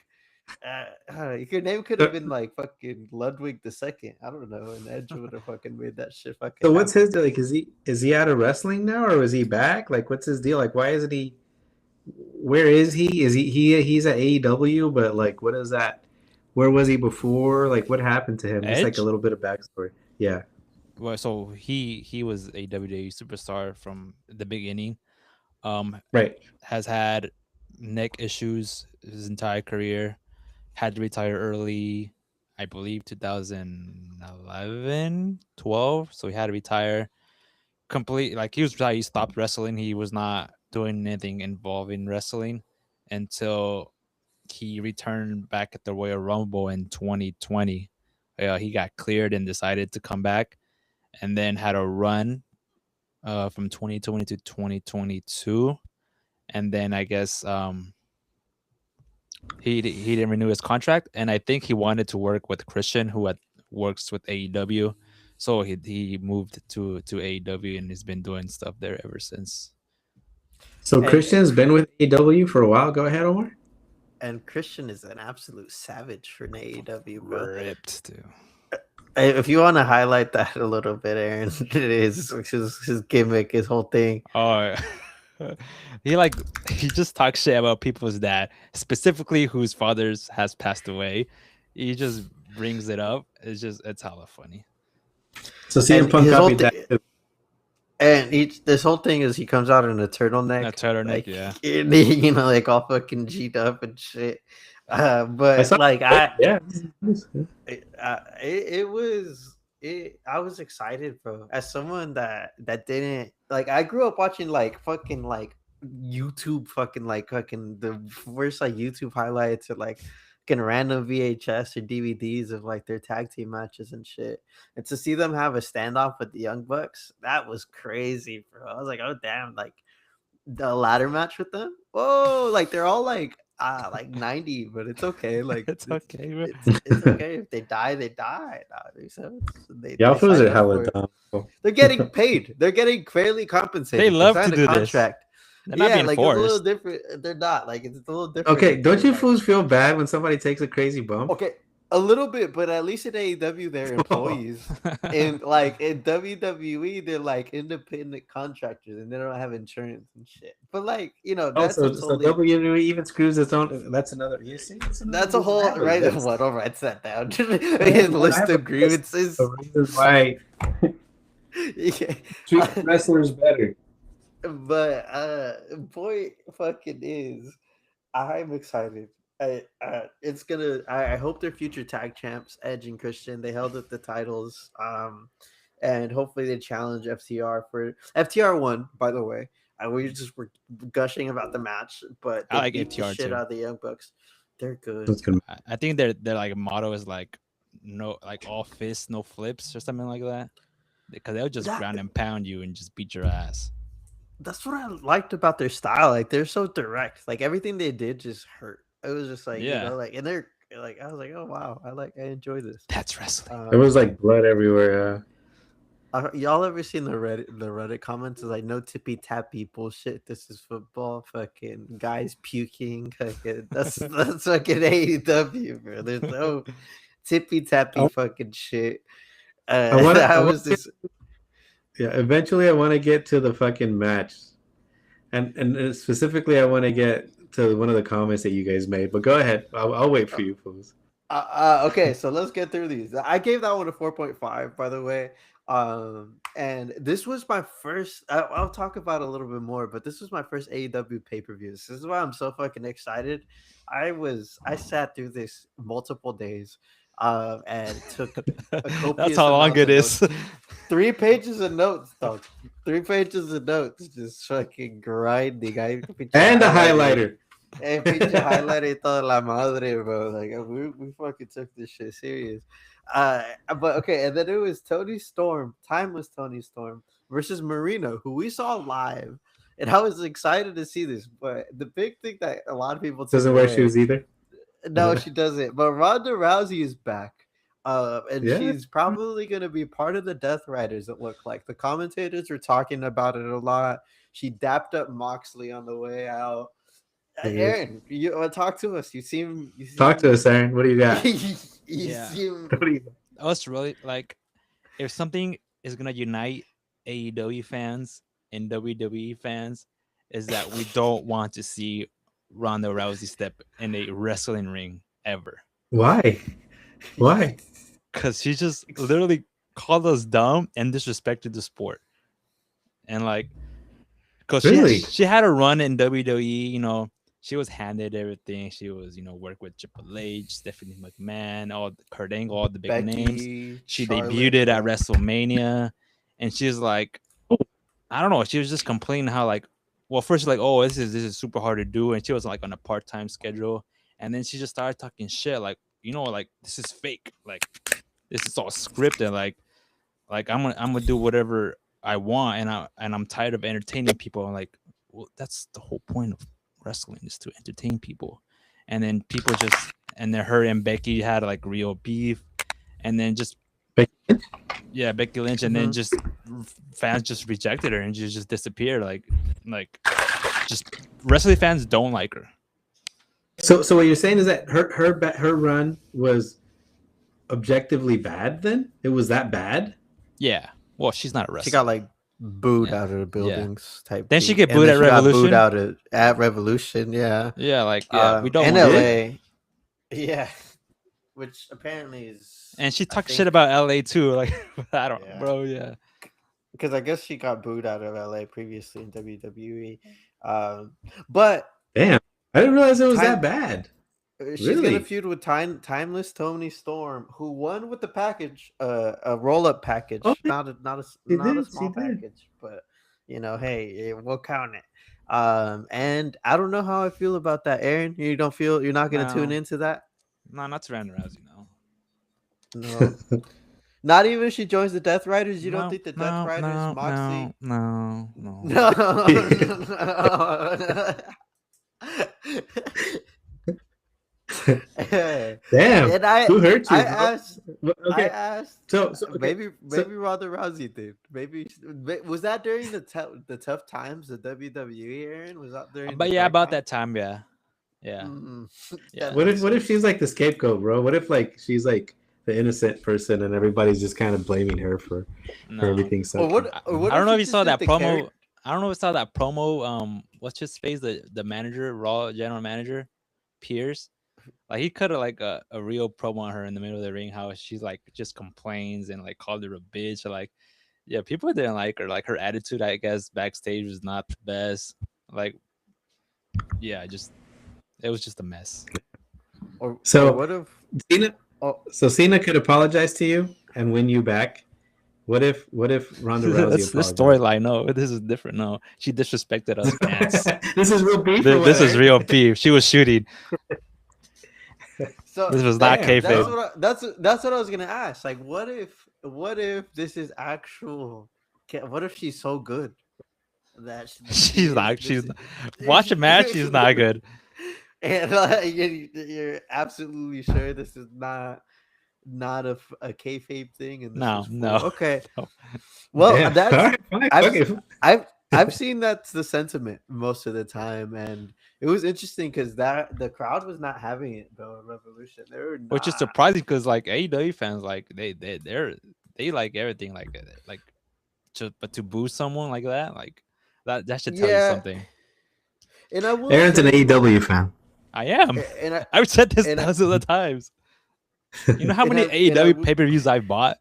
your name could have so, been like fucking Ludwig the Second. I don't know, and Edge would have fucking made that shit fucking so what's happen. his deal? Like is he out of wrestling now or is he back? Like what's his deal? Like why isn't he where is he? Is he's at AEW, but like what is that? Where was he before? Like what happened to him? Just like a Edge. little bit of backstory. Yeah. Well, so he was a WWE superstar from the beginning. Um, Right. has had neck issues his entire career. Had to retire early, I believe 2011, 12. So he had to retire complete. Like he was retired. He stopped wrestling. He was not doing anything involving wrestling until he returned back at the Royal Rumble in 2020. He got cleared and decided to come back, and then had a run from 2020 to 2022, and then I guess he didn't renew his contract, and I think he wanted to work with Christian, who works with AEW, so he moved to AEW and he's been doing stuff there ever since. So And Christian's been with AEW for a while. Go ahead, Omar. and Christian is an absolute savage for an AEW, bro. Ripped too. If you want to highlight that a little bit, Aaron, it is his gimmick, his whole thing. Oh, he just talks shit about people's dad, specifically whose fathers has passed away. He just brings it up. It's hella funny. So And CM Punk his whole copied that. thing, and this whole thing is he comes out in a turtleneck, A turtleneck, like yeah. like all fucking G'd up and shit. I But saw. like Yeah. I was excited, bro. As someone that didn't like, I grew up watching like fucking like YouTube, fucking the worst like YouTube highlights or like fucking random VHS or DVDs of like their tag team matches and shit. And to see them have a standoff with the Young Bucks, that was crazy, bro. I was like, oh damn, like the ladder match with them. Whoa, like they're all like 90, but it's okay. Like It's okay, man. it's okay. If they die, they die. So Y'all they fools signed are up hella for it. dumb. They're getting paid. They're getting fairly compensated. They love to signed a do this. contract. They're not Yeah, being like it's a little forced. different. They're not like it's a little different. Okay, don't you like, fools feel bad when somebody takes a crazy bump? okay, A little bit, but at least in AEW they're Oh. employees. And like in WWE, they're like independent contractors and they don't have insurance and shit. But like, that's a So totally WWE even screws its own. That's another. You see, that's another that's a reason I whole have a right. list. What? I'll write that down. I List have a of list grievances. of reasons why Yeah. treat wrestlers better. But boy, fucking is. I'm excited. It's gonna. I hope they're future tag champs, Edge and Christian. They held up the titles, and hopefully they challenge FTR for FTR won. By the way, we just were gushing about the match, but I they like beat the FTR shit too. out of the Young Bucks. They're good. That's good. I think their like motto is like no, like all fists, no flips, or something like that. Because they'll just That ground and pound you and just beat your ass. that's what I liked about their style. Like they're so direct. Like everything they did just hurt. It was just like Yeah, and they're like I was like, oh wow, I enjoy this. that's wrestling. There was Um, like blood everywhere. Y'all ever seen the Reddit comments? It's like no tippy tappy bullshit. This is football. Fucking guys puking. Fucking, that's fucking AEW, bro. There's no tippy tappy I, fucking shit. I want to. I was just Yeah. Eventually, I want to get to the fucking match, and specifically, I want to get to one of the comments that you guys made. But go ahead. I'll wait for you, please. okay, so let's get through these. I gave that one a 4.5, by the way. And this was my first. I'll talk about it a little bit more, but this was my first AEW pay per view. This is why I'm so fucking excited. I sat through this multiple days, and took a That's copious how long amounts it of notes. is. 3 pages of notes, dog. 3 pages of notes, just fucking grinding. I pinche And the highlighted highlighter. pinche highlighted toda la madre, bro. Like we fucking took this shit serious. But okay, and then it was Tony Storm, timeless Tony Storm versus Marino, who we saw live, and I was excited to see this. But the big thing that a lot of people took Doesn't wear away, shoes either. no, she doesn't. But Ronda Rousey is back. And Yeah. she's probably going to be part of the Death Riders. It looked like the commentators were talking about it a lot. She dapped up Moxley on the way out. Aaron, you talk to us. You Talk to seem, us, Aaron. What do you got? you Yeah, seem. What do you got? I was really like, if something is gonna unite AEW fans and WWE fans, is that we don't want to see Ronda Rousey step in a wrestling ring ever, Why? Why? because she just literally called us dumb and disrespected the sport, and like, because Really? she had a run in WWE, she was handed everything. She was, work with Triple H, Stephanie McMahon, all Kurt Angle, all the big names. Becky, She Charlotte, debuted at yeah. WrestleMania, and she's like, I don't know. She was just complaining how like, well, first she's like, oh, this is super hard to do, and she was like on a part-time schedule, and then she just started talking shit like, like this is fake, like this is all scripted, like I'm gonna do whatever I want, and I'm tired of entertaining people. I'm like, well, that's the whole point of wrestling, is to entertain people. And then people just, and then her and Becky had like real beef, and then just yeah, Becky Lynch, and then Mhm. just fans just rejected her and she just disappeared. Like just wrestling fans don't like her. So what you're saying is that her run was objectively bad. Then it was that bad. Yeah. Well, she's not a wrestler. She got like booed Yeah. out of the buildings type. Then she thing. get And booed then at she got booed Revolution? out at Revolution. Yeah. Yeah, like we don't In want her. LA. Yeah. Which apparently is. And she I talked think- shit about LA too. Like I don't, Yeah. bro. Yeah. because I guess she got booed out of LA previously in WWE. But Damn, I didn't realize it was Time- that bad. she's Really? gonna feud with timeless Tony Storm, who won with the package, a roll up package, Oh, not a she not a did, small she did. package, but hey, we'll count it. And I don't know how I feel about that, Aaron. You don't feel you're not gonna tune No. into that? No, not Ronda Rousey. No. No. Not even if she joins the Death Riders. You don't No, think the no, Death Riders, no, Moxley? no, no. No. Damn, And I, who hurt you? I bro? asked, Okay, I asked. so okay, Maybe so- Ronda Rousey did. Maybe was that during the tough times of WWE? Aaron, was that during? But the yeah, dark about time? that time, yeah. Yeah, That yeah. What makes if sense. she's like the scapegoat, bro? What if like she's like the innocent person and everybody's just kind of blaming her for No, everything Or sucking? what? I, Or what I don't if know she if you just saw did that the promo. character? I don't know if you saw that promo. What's his face? The manager, Raw general manager, Pierce. Like he cut a real promo on her in the middle of the ring. How she's like just complains and like called her a bitch. Or, like, yeah, people didn't like her. Like her attitude, I guess, backstage was not the best. Like, yeah, just it was just a mess. Or So what if? Cena, Oh, so Cena could apologize to you and win you back. What if Ronda Rousey That's this apologized? storyline. No, this is different. No, she disrespected us fans. This is real beef or what, This is Eric? real beef. She was shooting. so This was not that Damn, that's kayfabe. bro. what that's what I was gonna ask. Like, what if this is actual? What if she's so good that she She's is not. this? Watch a match. She's not good. And you're absolutely sure this is not a kayfabe thing, and this No, is full. no. Okay, No. well, Damn. All that's right, fine. I've Okay. I've seen that's the sentiment most of the time, and it was interesting because that the crowd was not having it though. At Revolution, they were Which is not. surprising because like AEW fans, like they like everything like but to boo someone like that should tell you Yeah, something. and I will Aaron's an say, AEW fan. I am. and I I've said this and I, thousands of times. You know how and many I AEW would pay per views I've bought?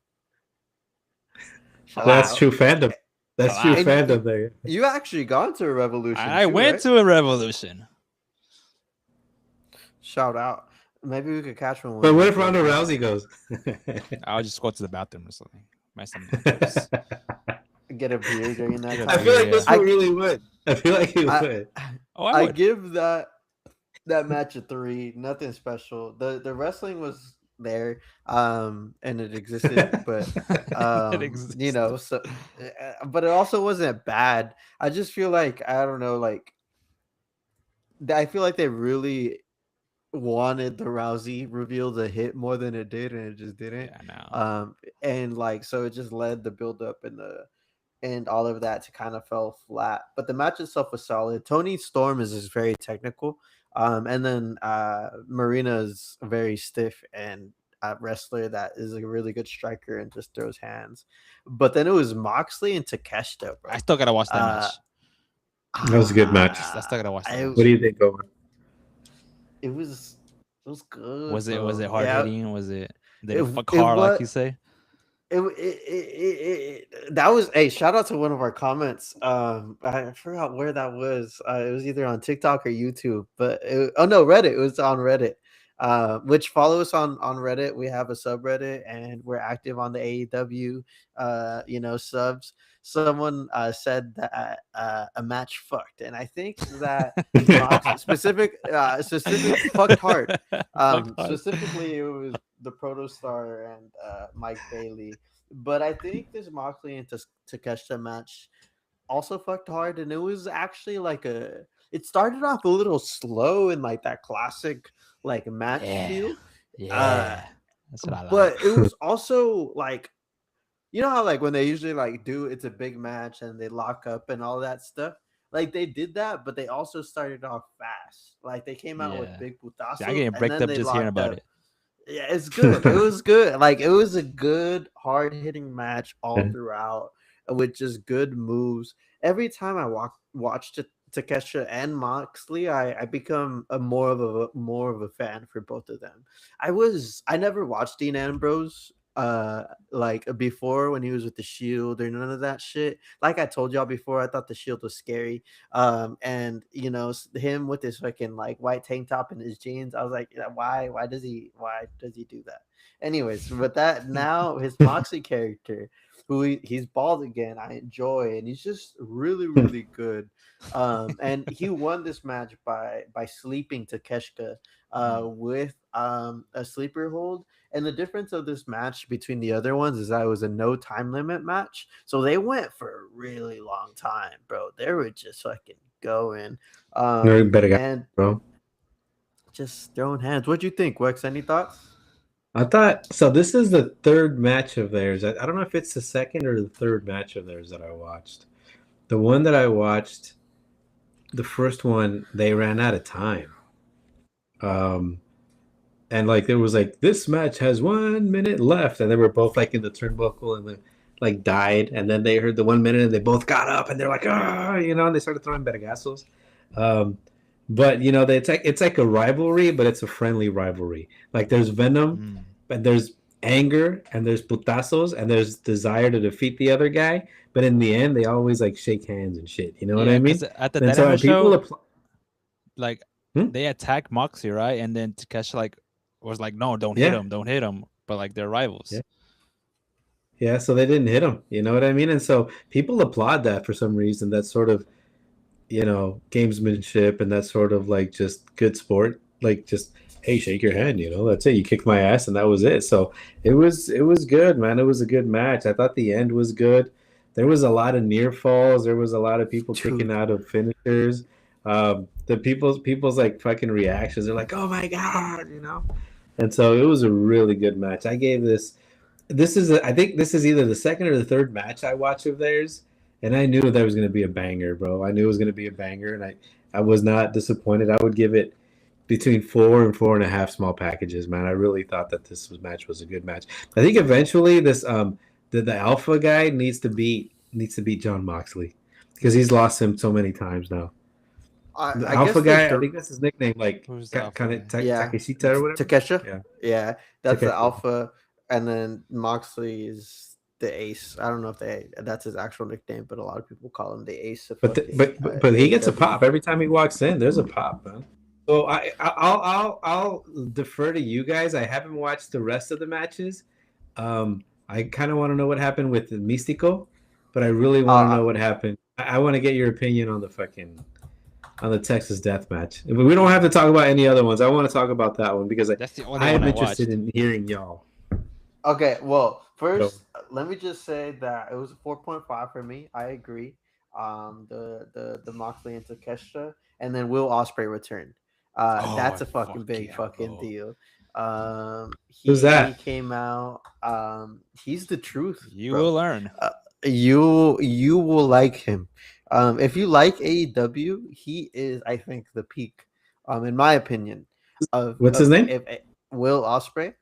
A shout That's lot, out. true fandom. a That's true lot. And fandom there. you actually gone to a Revolution I too, went right? to a Revolution. Shout out. Maybe we could catch But one what if before it Ronda closes. Rousey goes? I'll just go to the bathroom or something. Buy some nachos. Get a beer during that Get a I time. feel beer. like Yeah. this one really would. I feel like he I would. Oh, I I would. give that match a 3. Nothing special. The wrestling was there, and it existed, but It exists. so, but it also wasn't bad. I just feel like I don't know, like I feel like they really wanted the Rousey reveal to hit more than it did, and it just didn't. Yeah, no. And like so, it just led the build up and all of that to kind of fell flat. But the match itself was solid. Tony Storm is just very technical. And then Marina is a very stiff and wrestler that is a really good striker and just throws hands. But then it was Moxley and Takeshita, I bro. still gotta watch that Uh, match. That was a good match. I still gotta watch that I, match. What do you think, Omar? it was good. Was it Bro. hard Yeah, hitting? Did it fuck it hard like was you say? that was a shout out to one of our comments. I forgot where that was. It was either on TikTok or YouTube, but oh no, Reddit. It was on Reddit. Which follow us on Reddit. We have a subreddit and we're active on the AEW subs. Someone said that a match fucked, and I think that Mox specific fucked hard. Fucked hard. Specifically, it was the Protostar and Mike Bailey. But I think this Moxley and Takeshita match also fucked hard, and it was actually like a. It started off a little slow in like that classic like match Yeah. feel, uh, Yeah. That's what I like. but it was also like how like when they usually like do it's a big match and they lock up and all that stuff. Like they did that, but they also started off fast. Like they came out with Yeah. big See, I putazos getting and bricked then up they just hearing locked about up. it. Yeah, it's good. It was good. Like it was a good, hard hitting match all throughout with just good moves. Every time I watched Takesha and Moxley, I become a more of a fan for both of them. I never watched Dean Ambrose like before when he was with the Shield or none of that shit. Like I told y'all before, I thought the Shield was scary. And him with his fucking like white tank top and his jeans, I was like, yeah, why does he do that? Anyways, but that now his Moxie character, who he's bald again, I enjoy, and he's just really really good. And he won this match by sleeping Takeshka with a sleeper hold. And the difference of this match between the other ones is that it was a no time limit match. So they went for a really long time, bro. They were just fucking going. Very better guy, And bro. just throwing hands. What'd you think, Wex? Any thoughts? I thought so. This is the third match of theirs. I don't know if it's the second or the third match of theirs that I watched. The one that I watched, the first one, they ran out of time. Um, and like there was like this match has 1 minute left, and they were both like in the turnbuckle and like died, and then they heard the 1 minute and they both got up and they're like ah, and they started throwing vergazos. Um, but it's like a rivalry, but it's a friendly rivalry. Like there's venom, Mm. but there's anger and there's putazos and there's desire to defeat the other guy. But in the end, they always like shake hands and shit. You know what Yeah, I because mean? at the And so Dynamite and people show, apply. like Hmm? they attack Moxie, right? And then Takeshi like was like, "No, Yeah, don't hit him." But like they're yeah. rivals. Yeah, so they didn't hit him. You know what I mean? And so people applaud that for some reason. That's sort of, gamesmanship and that sort of like just good sport. Like just, hey, shake your hand, that's it. You kicked my ass and that was it. So it was good, man. It was a good match. I thought the end was good. There was a lot of near falls. There was a lot of people kicking Dude, out of finishers. The people's like fucking reactions. They're like, oh my god. And so it was a really good match. I gave I think this is either the second or the third match I watched of theirs, and I knew there was going to be a banger, bro. I knew it was going to be a banger, and I was not disappointed. I would give it between 4 and 4.5 small packages, man. I really thought that match was a good match. I think eventually the alpha guy needs to beat John Moxley because he's lost him so many times now. The I alpha guess the guy, I the think that's his nickname, like Who's the alpha kind of guy? yeah, Takeshita or whatever. Takesha. Yeah, Yeah, that's the Takeshi. alpha, and then Moxley is the ace. I don't know if that's his actual nickname, but a lot of people call him the ace of But the, fucking but he gets a AEW. pop every time he walks in. There's a pop, man. So I'll defer to you guys. I haven't watched the rest of the matches. I kind of want to know what happened with the Mystico, but I really want to Uh, know what happened. I want to get your opinion on the Texas Death Match. But we don't have to talk about any other ones. I want to talk about that one because That's the only I one am I interested watched. in hearing y'all. okay, well, So, first, let me just say that it was a 4.5 for me. I agree. The Moxley and Takesha, and then Will Osprey returned. Oh That's a fucking fuck big yeah, fucking bro! deal. who's He that? came out. He's the truth, You will bro. learn. Uh, you will like him. If you like AEW, he is, I think, the peak. In my opinion, What's his name? if Will Osprey.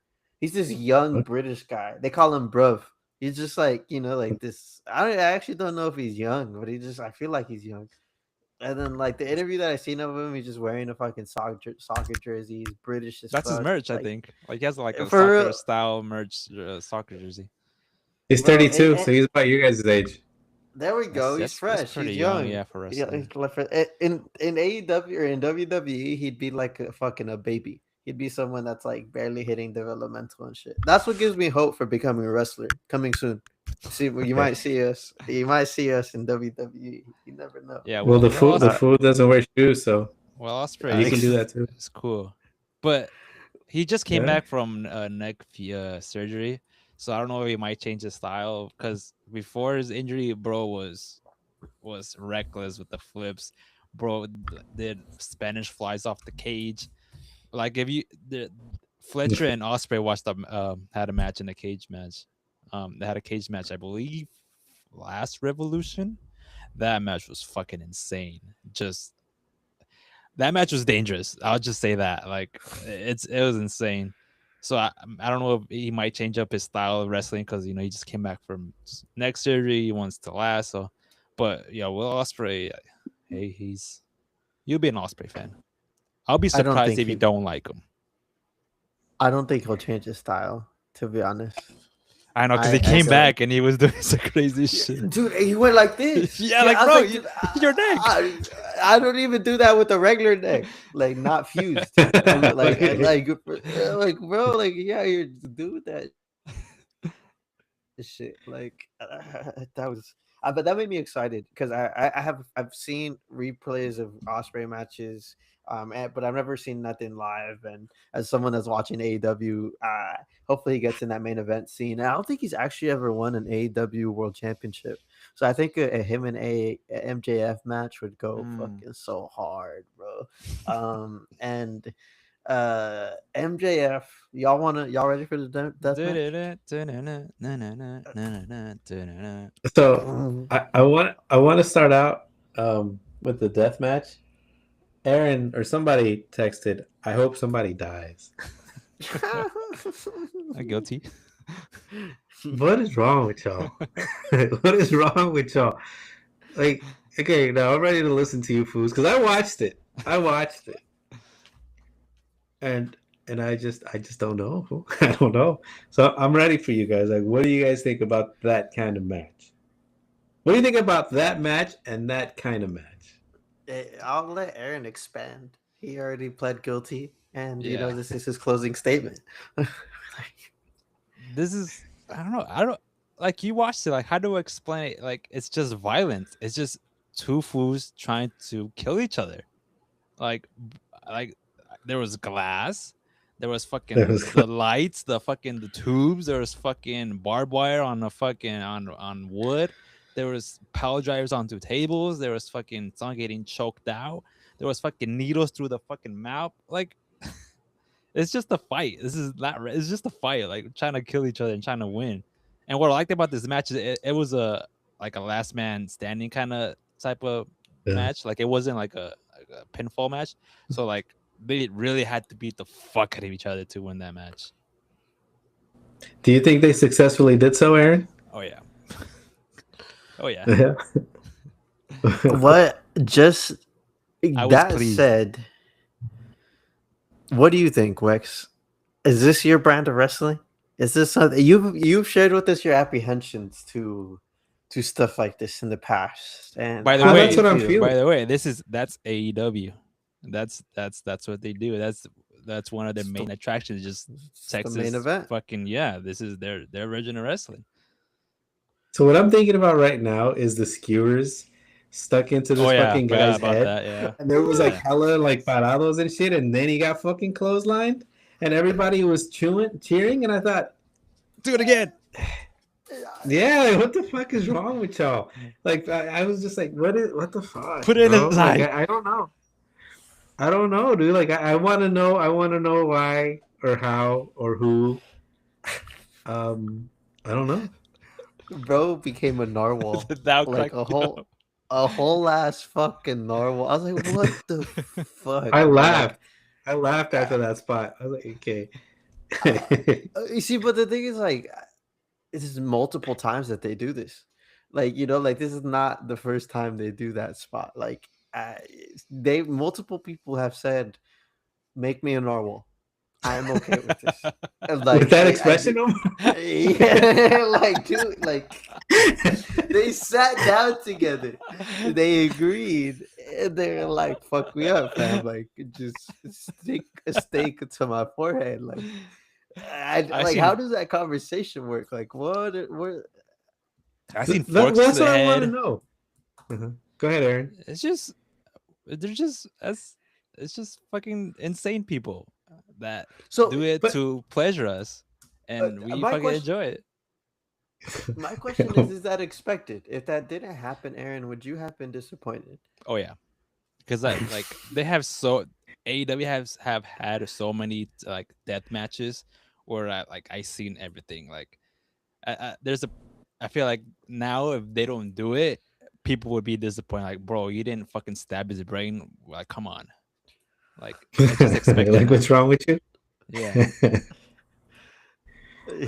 He's this young British guy. They call him Bruv. He's just like, like this. I actually don't know if he's young, but I feel like he's young. And then like the interview that I seen of him, he's just wearing a fucking soccer jersey. He's British as That's his fuck. merch, I Like think. Like he has like a for soccer real, style merch, soccer jersey. He's bro. 32, so he's about your guys' age. There we go. He's That's fresh. pretty He's young, young. yeah, for Yeah, wrestling. in AEW or in WWE, he'd be like a fucking a baby. He'd be someone that's like barely hitting developmental and shit. That's what gives me hope for becoming a wrestler. Coming soon. See, well, you Okay. might see us. You might see us in WWE. You never know. Yeah, Well, well, the food doesn't wear shoes, so Osprey you can do Ex- that too. is cool, but he just came Yeah. back from neck surgery, so I don't know if he might change his style because before his injury, bro was reckless with the flips. Bro did Spanish flies off the cage. Like if you the Fletcher and Osprey watched them had a match in a cage match. They had a cage match, I believe, last Revolution. That match was fucking insane. Just that match was dangerous. I'll just say that. Like it was insane. So I don't know if he might change up his style of wrestling because he just came back from neck surgery. He wants to last. So, but yeah, Will Osprey, hey, you'll be an Osprey fan. I'll be I don't surprised think if you he. don't like him. I don't think he'll change his style. To be honest, I know because he I came don't. back and he was doing some crazy shit. Dude, he went like this. Yeah, Yeah, like I was bro, like, dude, your neck. I don't even do that with a regular neck, like not fused. Like bro, like yeah, you do that shit. Like that was, but that made me excited because I've seen replays of Osprey matches, but I've never seen nothing live. And as someone that's watching AEW, hopefully he gets in that main event scene. And I don't think he's actually ever won an AEW World Championship, so I think a him and a MJF match would go Mm. fucking so hard, bro. And MJF, y'all ready for the death match? So I want to start out with the death match. Aaron or somebody texted, I hope somebody dies. I'm guilty. What is wrong with y'all? What is wrong with y'all? Like, okay, now I'm ready to listen to you fools because I watched it. I watched it, and I just don't know. I don't know. So I'm ready for you guys. Like, what do you guys think about that kind of match? What do you think about that match and that kind of match? I'll let Aaron expand. He already pled guilty, and Yeah. this is his closing statement. This is I don't know. I don't like you watched it. Like, how do I explain it? Like, it's just violence. It's just two fools trying to kill each other. Like, like there was glass, there was There fucking was the lights, the tubes, there was fucking barbed wire on the fucking on wood, there was power drivers onto tables, there was fucking someone getting choked out, there was fucking needles through the fucking mouth. Like, it's just a fight. This is not. It's just a fight, like trying to kill each other and trying to win. And what I liked about this match is it was a like a last man standing kind of type of yeah. match. Like, it wasn't like a pinfall match. So like they really had to beat the fuck out of each other to win that match. Do you think they successfully did so, Aaron? Oh yeah. Oh yeah. Yeah. What? Just I was that pleased. said, what do you think, Wex? Is this your brand of wrestling? Is this something you've shared with us your apprehensions to stuff like this in the past? And By the how do way, That's you what I'm feel? feeling. By the way, that's AEW. That's what they do. That's one of their It's main the, attractions. Just it's the main Texas event. fucking yeah. This is their original wrestling. So what I'm thinking about right now is the skewers stuck into Oh this yeah, fucking forgot guy's about head. that. Yeah, And there was like yeah. hella like parados and shit, and then he got fucking clotheslined, and everybody was cheering, and I thought, Do it again. yeah, like, what the fuck is wrong with y'all? Like I was just like, what the fuck, Put it in bro? his Like eye. I don't know. I don't know, dude. Like I want to know. I want to know why or how or who. Um, I don't know. Bro became a narwhal, Now like crack a me whole up. a whole ass fucking narwhal. I was like, what the fuck, I bro? Like, laughed. I laughed uh, after that spot. I was like, okay. uh, you see, but the thing is, like, this is multiple times that they do this. Like, like this is not the first time they do that spot. Like, they multiple people have said, "Make me a narwhal. I am okay with this." And With like, that I expression, do. Omar? Yeah, like, dude, like they sat down together. They agreed, and they're like, "Fuck me up, fam. Like, just stick a stake to my forehead." Like, I like, how seen does that conversation work? Like, what? I seen Well, forks to that's the what I want to head. know. Go ahead, Aaron. It's just they're just as it's just fucking insane people that So, do it But to pleasure us, and we my fucking question, enjoy it. my question is that expected? If that didn't happen, Aaron, would you have been disappointed? Oh yeah, because I like they have so AEW have had so many like death matches where I seen everything. Like there's a I feel like now if they don't do it, people would be disappointed. Like, bro, you didn't fucking stab his brain. Like, come on. Like, I just expect it Like, now. what's wrong with you? Yeah.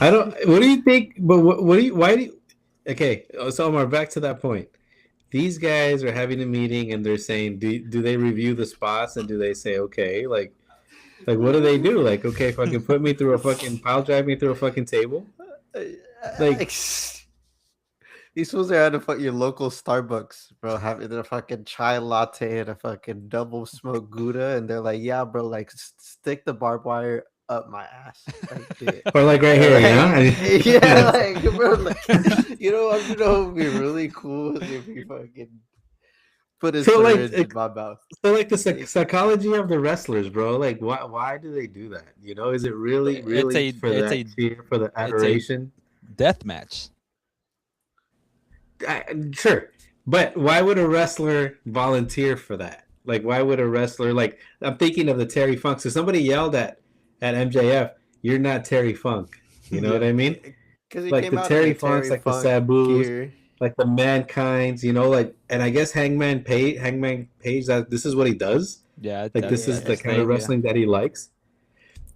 I don't. What do you think? But what do you? Why do you? Okay, so Omar, back to that point. These guys are having a meeting and they're saying, do they review the spots and do they say, okay, like what do they do? Like, okay, fucking put me through a fucking pile drive me through a fucking table. Like, These fools are at your local Starbucks, bro, having a fucking chai latte and a fucking double smoked Gouda, and they're like, "Yeah, bro, like stick the barbed wire up my ass, like do it." or like right And here, like, yeah, yeah. like, bro, like, it'd be really cool if you fucking put a So syringe in my mouth. the Like, psychology of the wrestlers, bro. Like, why do they do that? Is it really it's really a for it's that a cheer, for the it's a adoration? death match. Sure, but why would a wrestler volunteer for that? Like, why would a wrestler like? I'm thinking of the Terry Funk. So somebody yelled at MJF, "You're not Terry Funk." You know what Yeah. I mean? because he Like came the out in Terry a Funks, Terry like the Funk Sabu's, gear. like the Mankind's. Like, and I guess Hangman Page. That this is what he does. Yeah, Like this is the his kind of thing. Yeah, wrestling that he likes.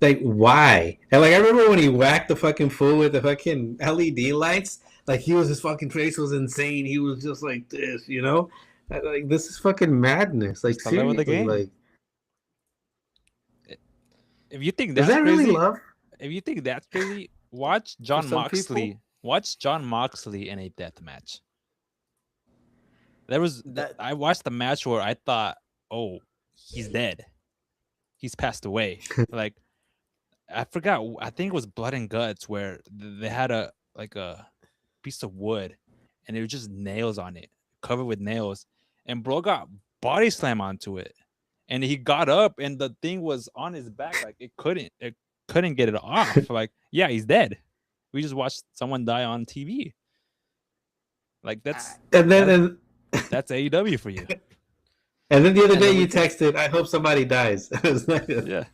Like why? And like I remember when he whacked the fucking fool with the fucking LED lights. Like his fucking face was insane. He was just like this, you know. Like this is fucking madness. it's Like the love of the seriously, game. like If you think is that's that really crazy, love? if you think that's crazy, watch For John some people, Moxley. Watch John Moxley in a death match. There was that I watched the match where I thought, oh, he's dead. He's passed away. Like I forgot. I think it was Blood and Guts where they had a like a piece of wood, and it was just nails on it, covered with nails, and bro got body slam onto it, and he got up, and the thing was on his back, like it couldn't get it off. Like yeah, he's dead. We just watched someone die on TV. Like I- And then that and, that's AEW for you. and then the other and day then we you can texted, "I hope somebody dies." I was like, Yeah,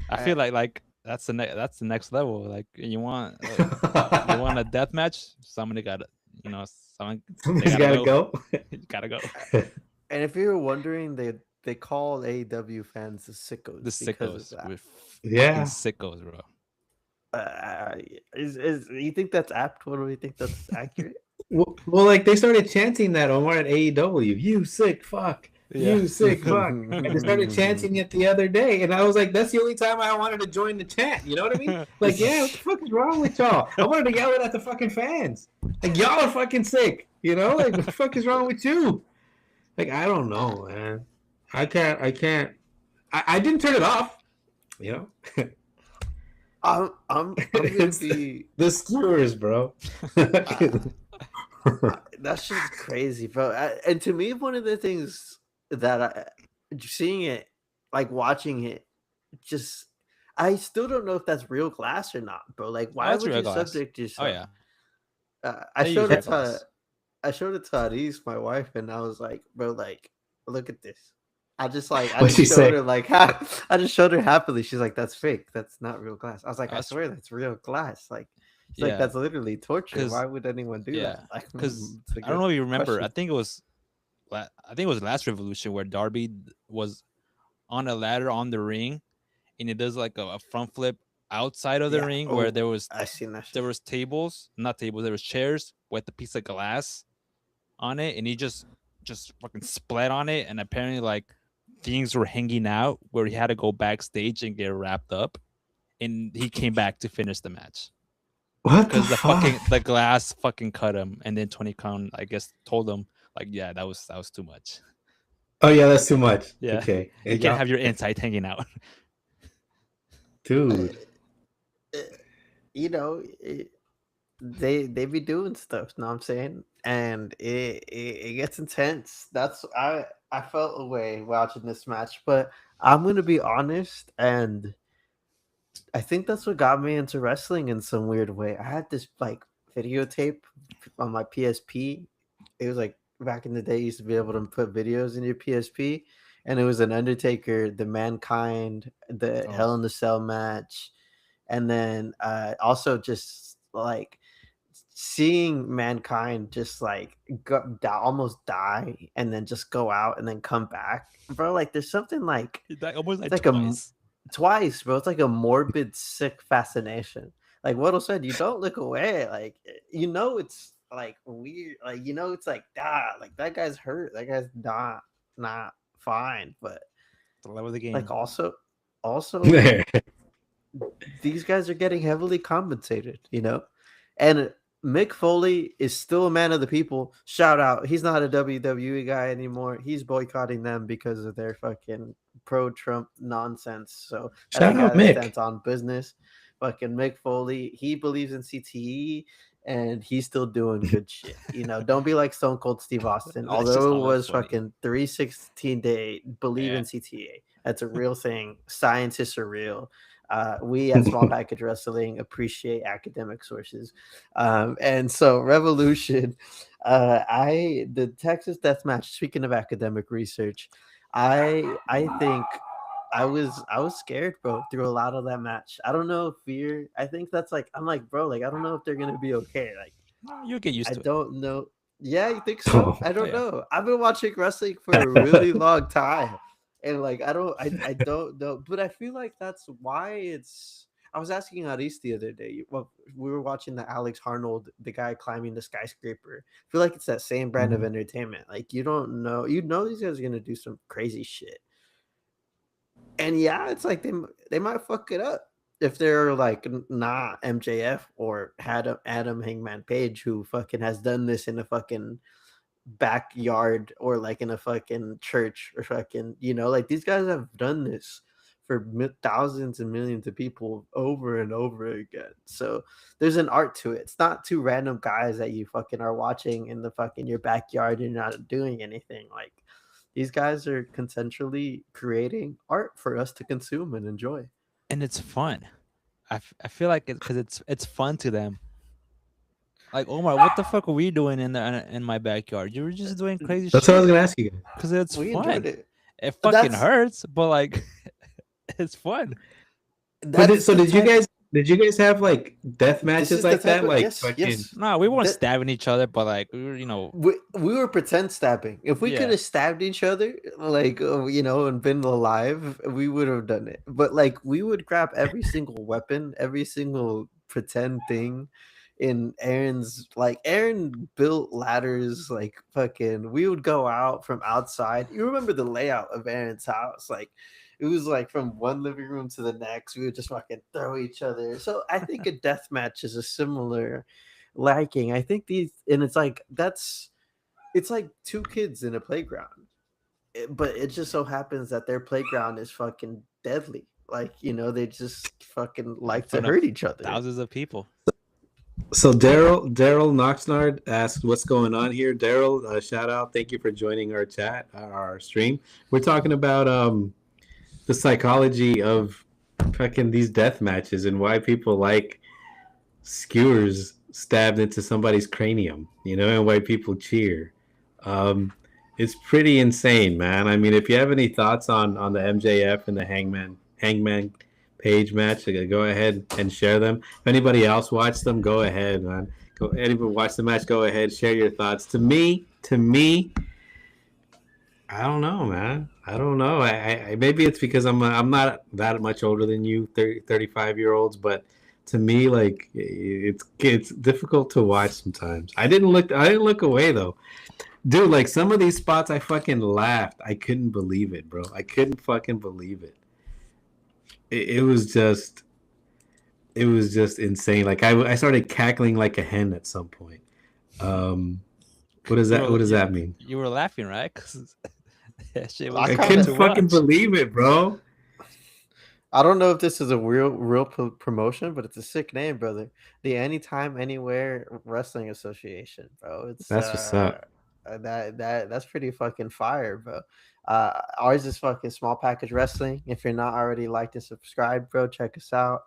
I I, feel like that's the next level. Like you want a death match? Somebody got to someone they somebody's gotta got to go. go. You gotta go. and if you're wondering, they call AEW fans the The sickos because of sickos. that. We're fucking Yeah. sickos, bro. Uh, is you think that's apt? What do we think that's accurate? Well, like they started chanting that Omar at AEW. You sick fuck. Yeah. You sick fuck. And they started chanting it the other day, and I was like, "That's the only time I wanted to join the chant." You know what I mean? Like, yeah, what the fuck is wrong with y'all? I wanted to yell it at the fucking fans. Like, y'all are fucking sick. You know, like, what the fuck is wrong with you? Like, I don't know, man. I can't. I didn't turn it off. You know, I'm gonna it's be. the skewers, bro. That's just crazy, bro. And to me, one of the things that seeing it, like watching it, just I still don't know if that's real glass or not, bro. Like, Oh, why it's would real you glass. subject Oh yourself? yeah, I they use showed real it to glass. I showed it to Aris, my wife, and I was like, bro, like, look at this. I What'd she just showed say? her I just showed her happily. She's like, that's fake. That's not real glass. I was like, I That's swear that's real glass. Like, she's like, yeah, that's literally torture. cause Why would anyone do yeah, that? Like, cause it's a I don't good know if you remember. question. I think it was last Revolution where Darby was on a ladder on the ring, and it does like a front flip outside of the Yeah. ring where Oh, there was I seen that there shit. was tables, not tables, there was chairs with a piece of glass on it, and he just fucking splat on it, and apparently like things were hanging out where he had to go backstage and get wrapped up, and he came back to finish the match What the because fuck? the glass fucking cut him, and then Tony Khan I guess told him like yeah that was too much. Oh yeah, that's too much. Yeah, Okay, you and can't y'all, have your inside hanging out. dude. Uh, you know, they be doing stuff. Know what I'm saying? And it gets intense. That's I felt away watching this match, but I'm gonna be honest, and I think that's what got me into wrestling in some weird way. I had this like videotape on my PSP. It was like back in the day, you used to be able to put videos in your PSP, and it was an Undertaker, the Mankind, the Oh, Hell in the Cell match, and then also just like seeing Mankind just like almost die and then just go out and then come back, bro. Like there's something like that almost it's like like a twice. twice, bro. It's like a morbid, sick fascination. Like Waddle said, you don't look away. Like it's like weird. Like it's like like that guy's hurt. That guy's not fine. But The love of the like game. also these guys are getting heavily compensated. And Mick Foley is still a man of the people. Shout out. He's not a WWE guy anymore. He's boycotting them because of their fucking pro-Trump nonsense. So that's a Shout guy out that Mick. stands on business. Fucking Mick Foley. He believes in CTE and he's still doing good shit. Don't be like Stone Cold Steve Austin. That's just Although it hella was funny. fucking 316 day believe Yeah. in CTA. That's a real thing. Scientists are real. We at Small Package Wrestling appreciate academic sources, and so Revolution. The Texas Death Match. Speaking of academic research, I think I was scared, bro, through a lot of that match. I don't know if fear. I think that's like I'm like, bro, like I don't know if they're gonna be okay. Like You'll get used I to it. don't know. Yeah, you think so? I Oh don't yeah. know. I've been watching wrestling for a really long time. And like I don't know, but I feel like that's why it's. I was asking Aris the other day. Well, we were watching the Alex Arnold, the guy climbing the skyscraper. I feel like it's that same brand of Mhm. entertainment. Like you don't know, these guys are gonna do some crazy shit, and yeah, it's like they might fuck it up if they're like not MJF or Adam Hangman Page, who fucking has done this in a fucking backyard or like in a fucking church or fucking, like these guys have done this for thousands and millions of people over and over again. So there's an art to it. It's not two random guys that you fucking are watching in the fucking your backyard and you're not doing anything. Like these guys are consensually creating art for us to consume and enjoy. And it's fun. I feel like it because it's fun to them. Like Omar, what the fuck are we doing in my backyard? You were just doing crazy That's what I was shit gonna ask you guys. because it's We enjoyed fun. it. It fucking That's hurts, but like it's fun. But that's the type. did you guys have like death This matches is the like type that? of, Like yes, fucking yes. No, we weren't That stabbing each other, but like we were, we were pretend stabbing. If we could yeah. have stabbed each other, like and been alive, we would have done it. But like we would grab every single weapon, every single pretend thing. In Aaron's, like Aaron built ladders, like fucking. We would go out from outside. You remember the layout of Aaron's house? Like it was like from one living room to the next. We would just fucking throw each other. So I think a death match is a similar liking. I think these, and it's like two kids in a playground, but it just so happens that their playground is fucking deadly. Like they just fucking In like to front of hurt each other. thousands of people. So Daryl Knoxnard asked, "What's going on here?" Daryl, shout out! Thank you for joining our chat, our stream. We're talking about the psychology of fucking these death matches and why people like skewers stabbed into somebody's cranium, and why people cheer. Um, it's pretty insane, man. I mean, if you have any thoughts on the MJF and the Hangman Page match, go ahead and share them. If anybody else watched them, go ahead, man. Go anybody watch the match, go ahead, share your thoughts. To me, I don't know, man. I don't know. I maybe it's because I'm not that much older than you, 35-year-olds, but to me, like it's difficult to watch sometimes. I didn't look away though. Dude, like some of these spots I fucking laughed. I couldn't believe it, bro. I couldn't fucking believe it. It was just insane. Like I started cackling like a hen at some point. Um what does You that were what does that mean? you were laughing, right? Because that shit I was I kind fun couldn't of, to fucking watch. believe it, bro. I don't know if this is a real promotion, but it's a sick name, brother. The Anytime Anywhere Wrestling Association, bro. It's That's what's up. that's pretty fucking fire, bro. Ours is fucking small package wrestling. If you're not already liked and subscribed, bro, check us out.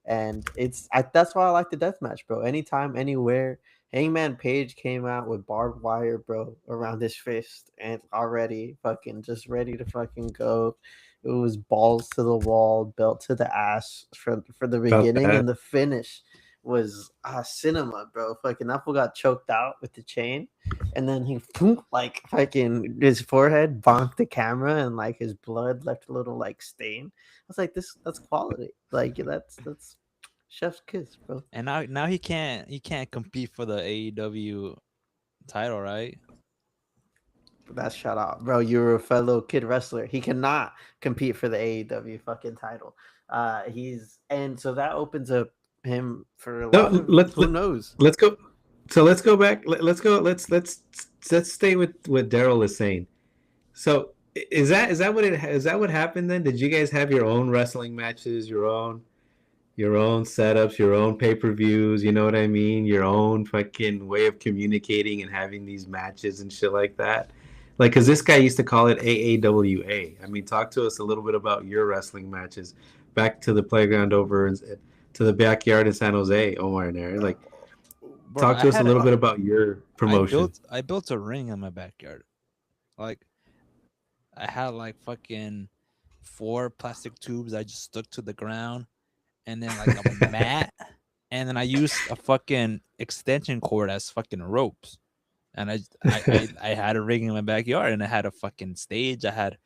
And that's why I like the death match, bro. Anytime, anywhere. Hangman Page came out with barbed wire, bro, around his fist, and already fucking just ready to fucking go. It was balls to the wall, belt to the ass for the Felt beginning, that. and the finish was cinema, bro. Fucking Apple got choked out with the chain, and then he like fucking his forehead bonked the camera, and like his blood left a little like stain. I was like, that's quality. Like that's chef's kiss, bro. And now he can't compete for the AEW title, right? That's shout out, bro. You're a fellow kid wrestler. He cannot compete for the AEW fucking title. He's and so that opens up him for a lot No, of who knows. let's go. So let's go back. Let's go. Let's stay with what Daryl is saying. So is that what happened then? Did you guys have your own wrestling matches, your own setups, your own pay-per-views, you know what I mean? Your own fucking way of communicating and having these matches and shit like that. Like, cause this guy used to call it AAWA. I mean, talk to us a little bit about your wrestling matches. Back to the playground to the backyard in San Jose, Omar and Aaron. Like, Bro, talk I to us a had little a bit about your I promotion. built I built a ring in my backyard. Like I had like fucking 4 plastic tubes I just stuck to the ground, and then like a mat, and then I used a fucking extension cord as fucking ropes. And I had a ring in my backyard, and I had a fucking stage. I had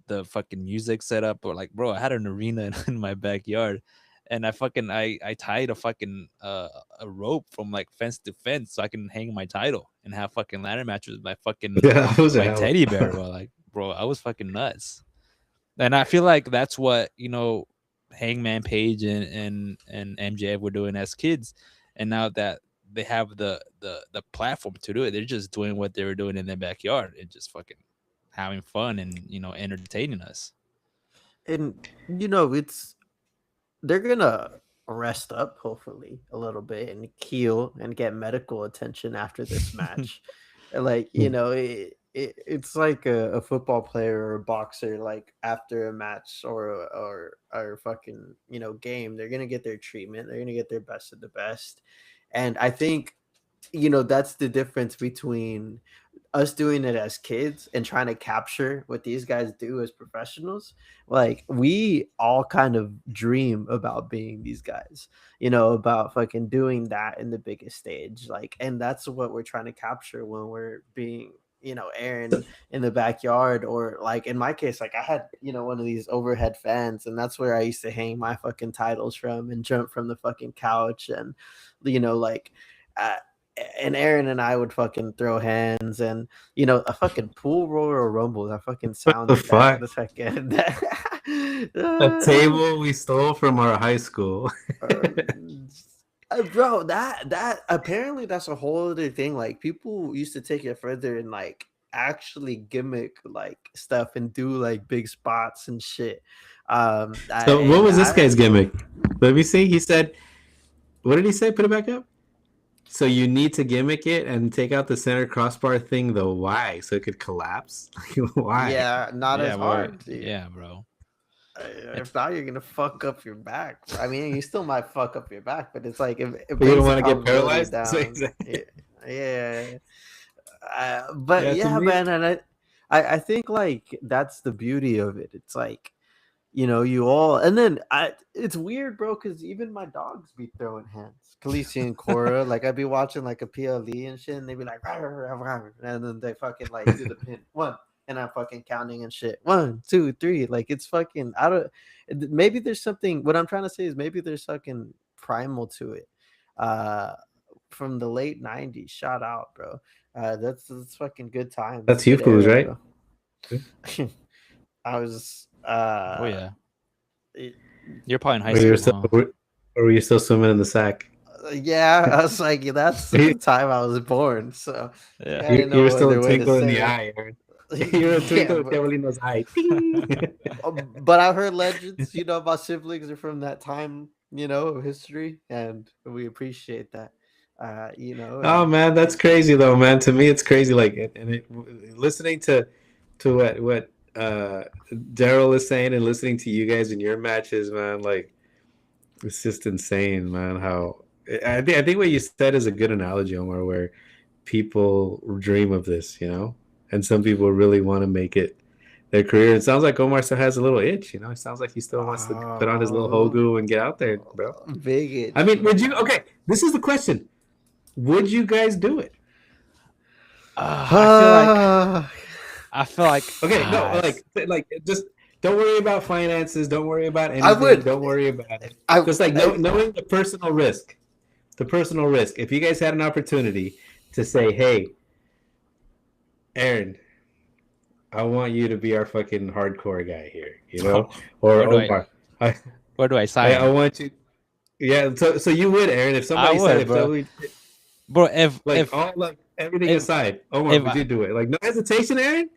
the fucking music set up, or like, bro, I had an arena in my backyard, and I tied a fucking a rope from like fence to fence so I can hang my title and have fucking ladder matches with Yeah, that was a my hell. teddy bear, bro. Like, bro, I was fucking nuts. And I feel like that's what, Hangman Page and MJF were doing as kids, and now that they have the platform to do it, they're just doing what they were doing in their backyard and just fucking having fun and entertaining us. And it's they're gonna rest up hopefully a little bit and heal and get medical attention after this match. Like it's like a football player or a boxer, like after a match or fucking game, they're gonna get their treatment, they're gonna get their best of the best. And I think that's the difference between us doing it as kids and trying to capture what these guys do as professionals. Like, we all kind of dream about being these guys, about fucking doing that in the biggest stage. Like, and that's what we're trying to capture when we're being Aaron in the backyard, or like in my case, like I had one of these overhead fans, and that's where I used to hang my fucking titles from and jump from the fucking couch. And like uh, and Aaron and I would fucking throw hands, and a fucking pool Royal Rumble, that fucking What sound the like that, fuck? the fucking A table we stole from our high school. uh, bro, that apparently that's a whole other thing. Like, people used to take it further and like actually gimmick like stuff and do like big spots and shit. So what And was this I guy's gimmick? Let me see. He said, what did he say? Put it back up. So you need to gimmick it and take out the center crossbar thing, though. Why? So it could collapse? Why? yeah, not Yeah, as bro. hard, dude. Yeah, bro. If not, you're gonna fuck up your back. I mean, you still might fuck up your back, but it's like it You brings don't the want to get probability paralyzed? That's what he down. said. Yeah. But Yeah, to yeah, me, man, and I think like that's the beauty of it. It's like you all, and then it's weird, bro, because even my dogs be throwing hands. Khaleesi and Cora, like I'd be watching like a PLE and shit, and they'd be like, "Rawr, rawr, rawr," and then they fucking like do the pin one, and I'm fucking counting and shit, 1, 2, 3. Like, it's fucking, I don't. Maybe there's something. What I'm trying to say is maybe there's fucking primal to it. Uh, from the late '90s. Shout out, bro. That's fucking good time. That's that's a you good fools, era, right? bro. I was Oh yeah, it- you're probably in high Or you're school, still, huh? or were you still swimming in the sack? yeah, I was like, that's the you, time I was born, so Yeah. I didn't you were know still a other way to twinkle in the say eye, Aaron. it. You were a Yeah, twinkle in Kevelino's eye. but I've heard legends. My siblings are from that time, of history, and we appreciate that. Oh And man, that's crazy though, man. To me, it's crazy. Like, listening to what Daryl is saying and listening to you guys in your matches, man. Like, it's just insane, man. How I think what you said is a good analogy, Omar, where people dream of this, and some people really want to make it their career. It sounds like Omar still has a little itch, It sounds like he still wants to put on his little oh, hogu and get out there, bro. big I itch, mean, would man. you? Okay, this is the question. Would you guys do it? I feel like Okay, no, like just don't worry about finances. Don't worry about I anything. would. Don't worry about it. I Just like knowing the personal risk. The personal risk. If you guys had an opportunity to say, "Hey, Aaron, I want you to be our fucking hardcore guy here," or where do I Omar, I, where do I I sign? want you. Yeah, so you would, Aaron, if I somebody said, would, if bro. somebody, Bro, if like if all like everything if aside, Omar, if would I, you do it? Like no hesitation, Aaron.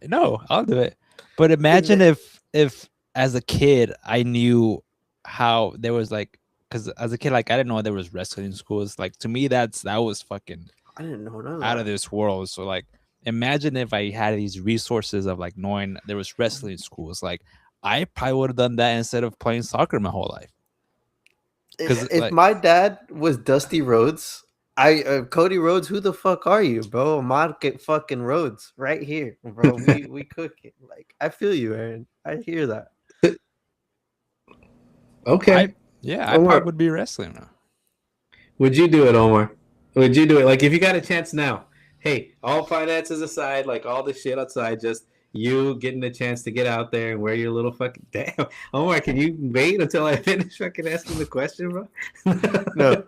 no, I'll do it. But imagine if as a kid I knew how there was like, because as a kid, like, I didn't know there was wrestling in schools. Like, to me, that was fucking I didn't know none of out of that. this world. So like, imagine if I had these resources of like knowing there was wrestling in schools. Like, I probably would have done that instead of playing soccer my whole life. Because If my dad was Dusty Rhodes, Cody Rhodes, who the fuck are you, bro? Market fucking Rhodes right here, bro. We cook it. Like, I feel you, Aaron. I hear that. Okay, I Omar, probably would be wrestling now. would you do it, Omar? Would you do it? Like, if you got a chance now, hey, all finances aside, like all this shit outside, just you getting the chance to get out there and wear your little fucking damn. Omar, can you wait until I finish fucking asking the question, bro? No,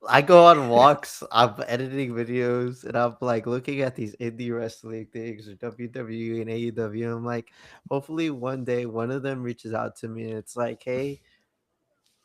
I go on walks. I'm editing videos, and I'm like looking at these indie wrestling things or WWE and AEW. I'm like, hopefully one day one of them reaches out to me and it's like, hey,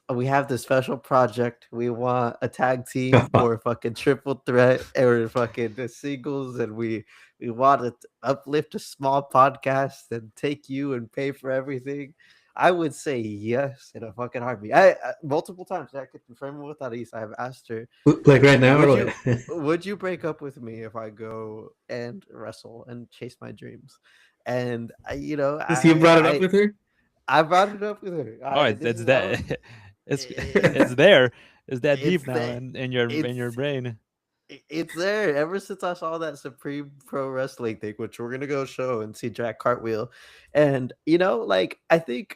we have this special project. We want a tag team or a fucking triple threat or fucking the singles, and we want to uplift a small podcast and take you and pay for everything. I would say yes in a fucking heartbeat. I multiple times I could confirm it with Aris. I've asked her, Like right now would or you what? would you break up with me if I go and wrestle and chase my dreams? And you know, You brought it up with her? I brought it up with her. Oh, This it's is how that. It's it, there. It's that it's deep now the in your it's brain. it's there ever since I saw that Supreme Pro Wrestling thing, which we're gonna go show and see Jack Cartwheel, and like I think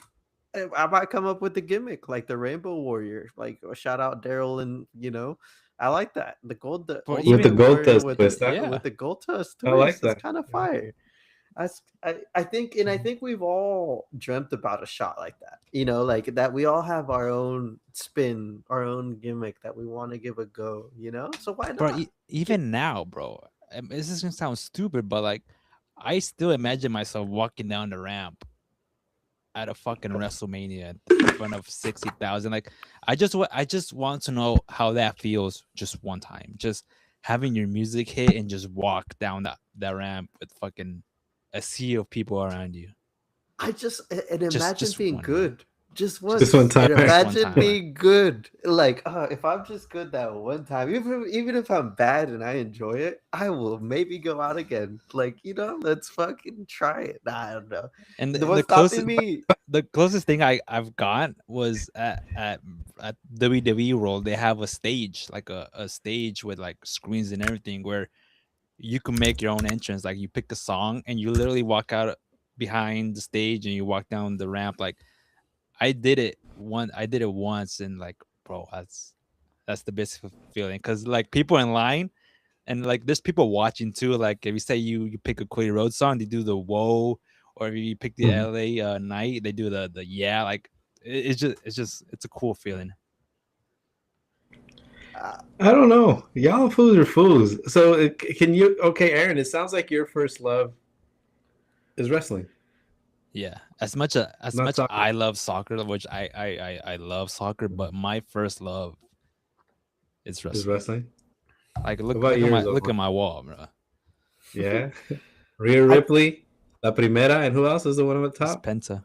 I might come up with the gimmick like the Rainbow Warrior, like shout out Daryl, and I like that the For With the Ultimate even gold Warrior dust with twist, huh? yeah, the gold tusk I like twist. That's that. kind of Yeah. fire. I think, and I think we've all dreamt about a shot like that. Like that we all have our own spin, our own gimmick that we want to give a go. So why bro. not? Get Even now, bro. This is gonna sound stupid, but like, I still imagine myself walking down the ramp at a fucking WrestleMania in front of 60,000. Like, I just want to know how that feels just one time. Just having your music hit and just walk down that ramp with fucking a sea of people around you. and imagine Just being one, man. good just Just one once, time. and Just one imagine time. being good. Like, if I'm just good that one time, even if I'm bad and I enjoy it, I will maybe go out again. Like, let's fucking try it. Nah, I don't know. And The one stopping me. the closest thing I've got was at WWE World. They have a stage, like a stage with like screens and everything, where you can make your own entrance. Like, you pick a song and you literally walk out behind the stage and you walk down the ramp. Like, I did it once, and like, bro, that's the best feeling, because like people in line, and like there's people watching too. Like, if you say you pick a Cody Road song, they do the whoa, or if you pick the Mhm. LA night, they do the yeah. Like, it's a cool feeling. Uh, I don't know. Y'all fools are fools. So can you? Okay, Aaron. It sounds like your first love is wrestling, Yeah, as not much soccer. I love soccer, which I love soccer, but my first love is Is wrestling. wrestling. Like, What about yours, look at Omar? my wall, bro. Yeah. Rhea I Ripley, La Primera, and who else is the one on the It's top? Penta.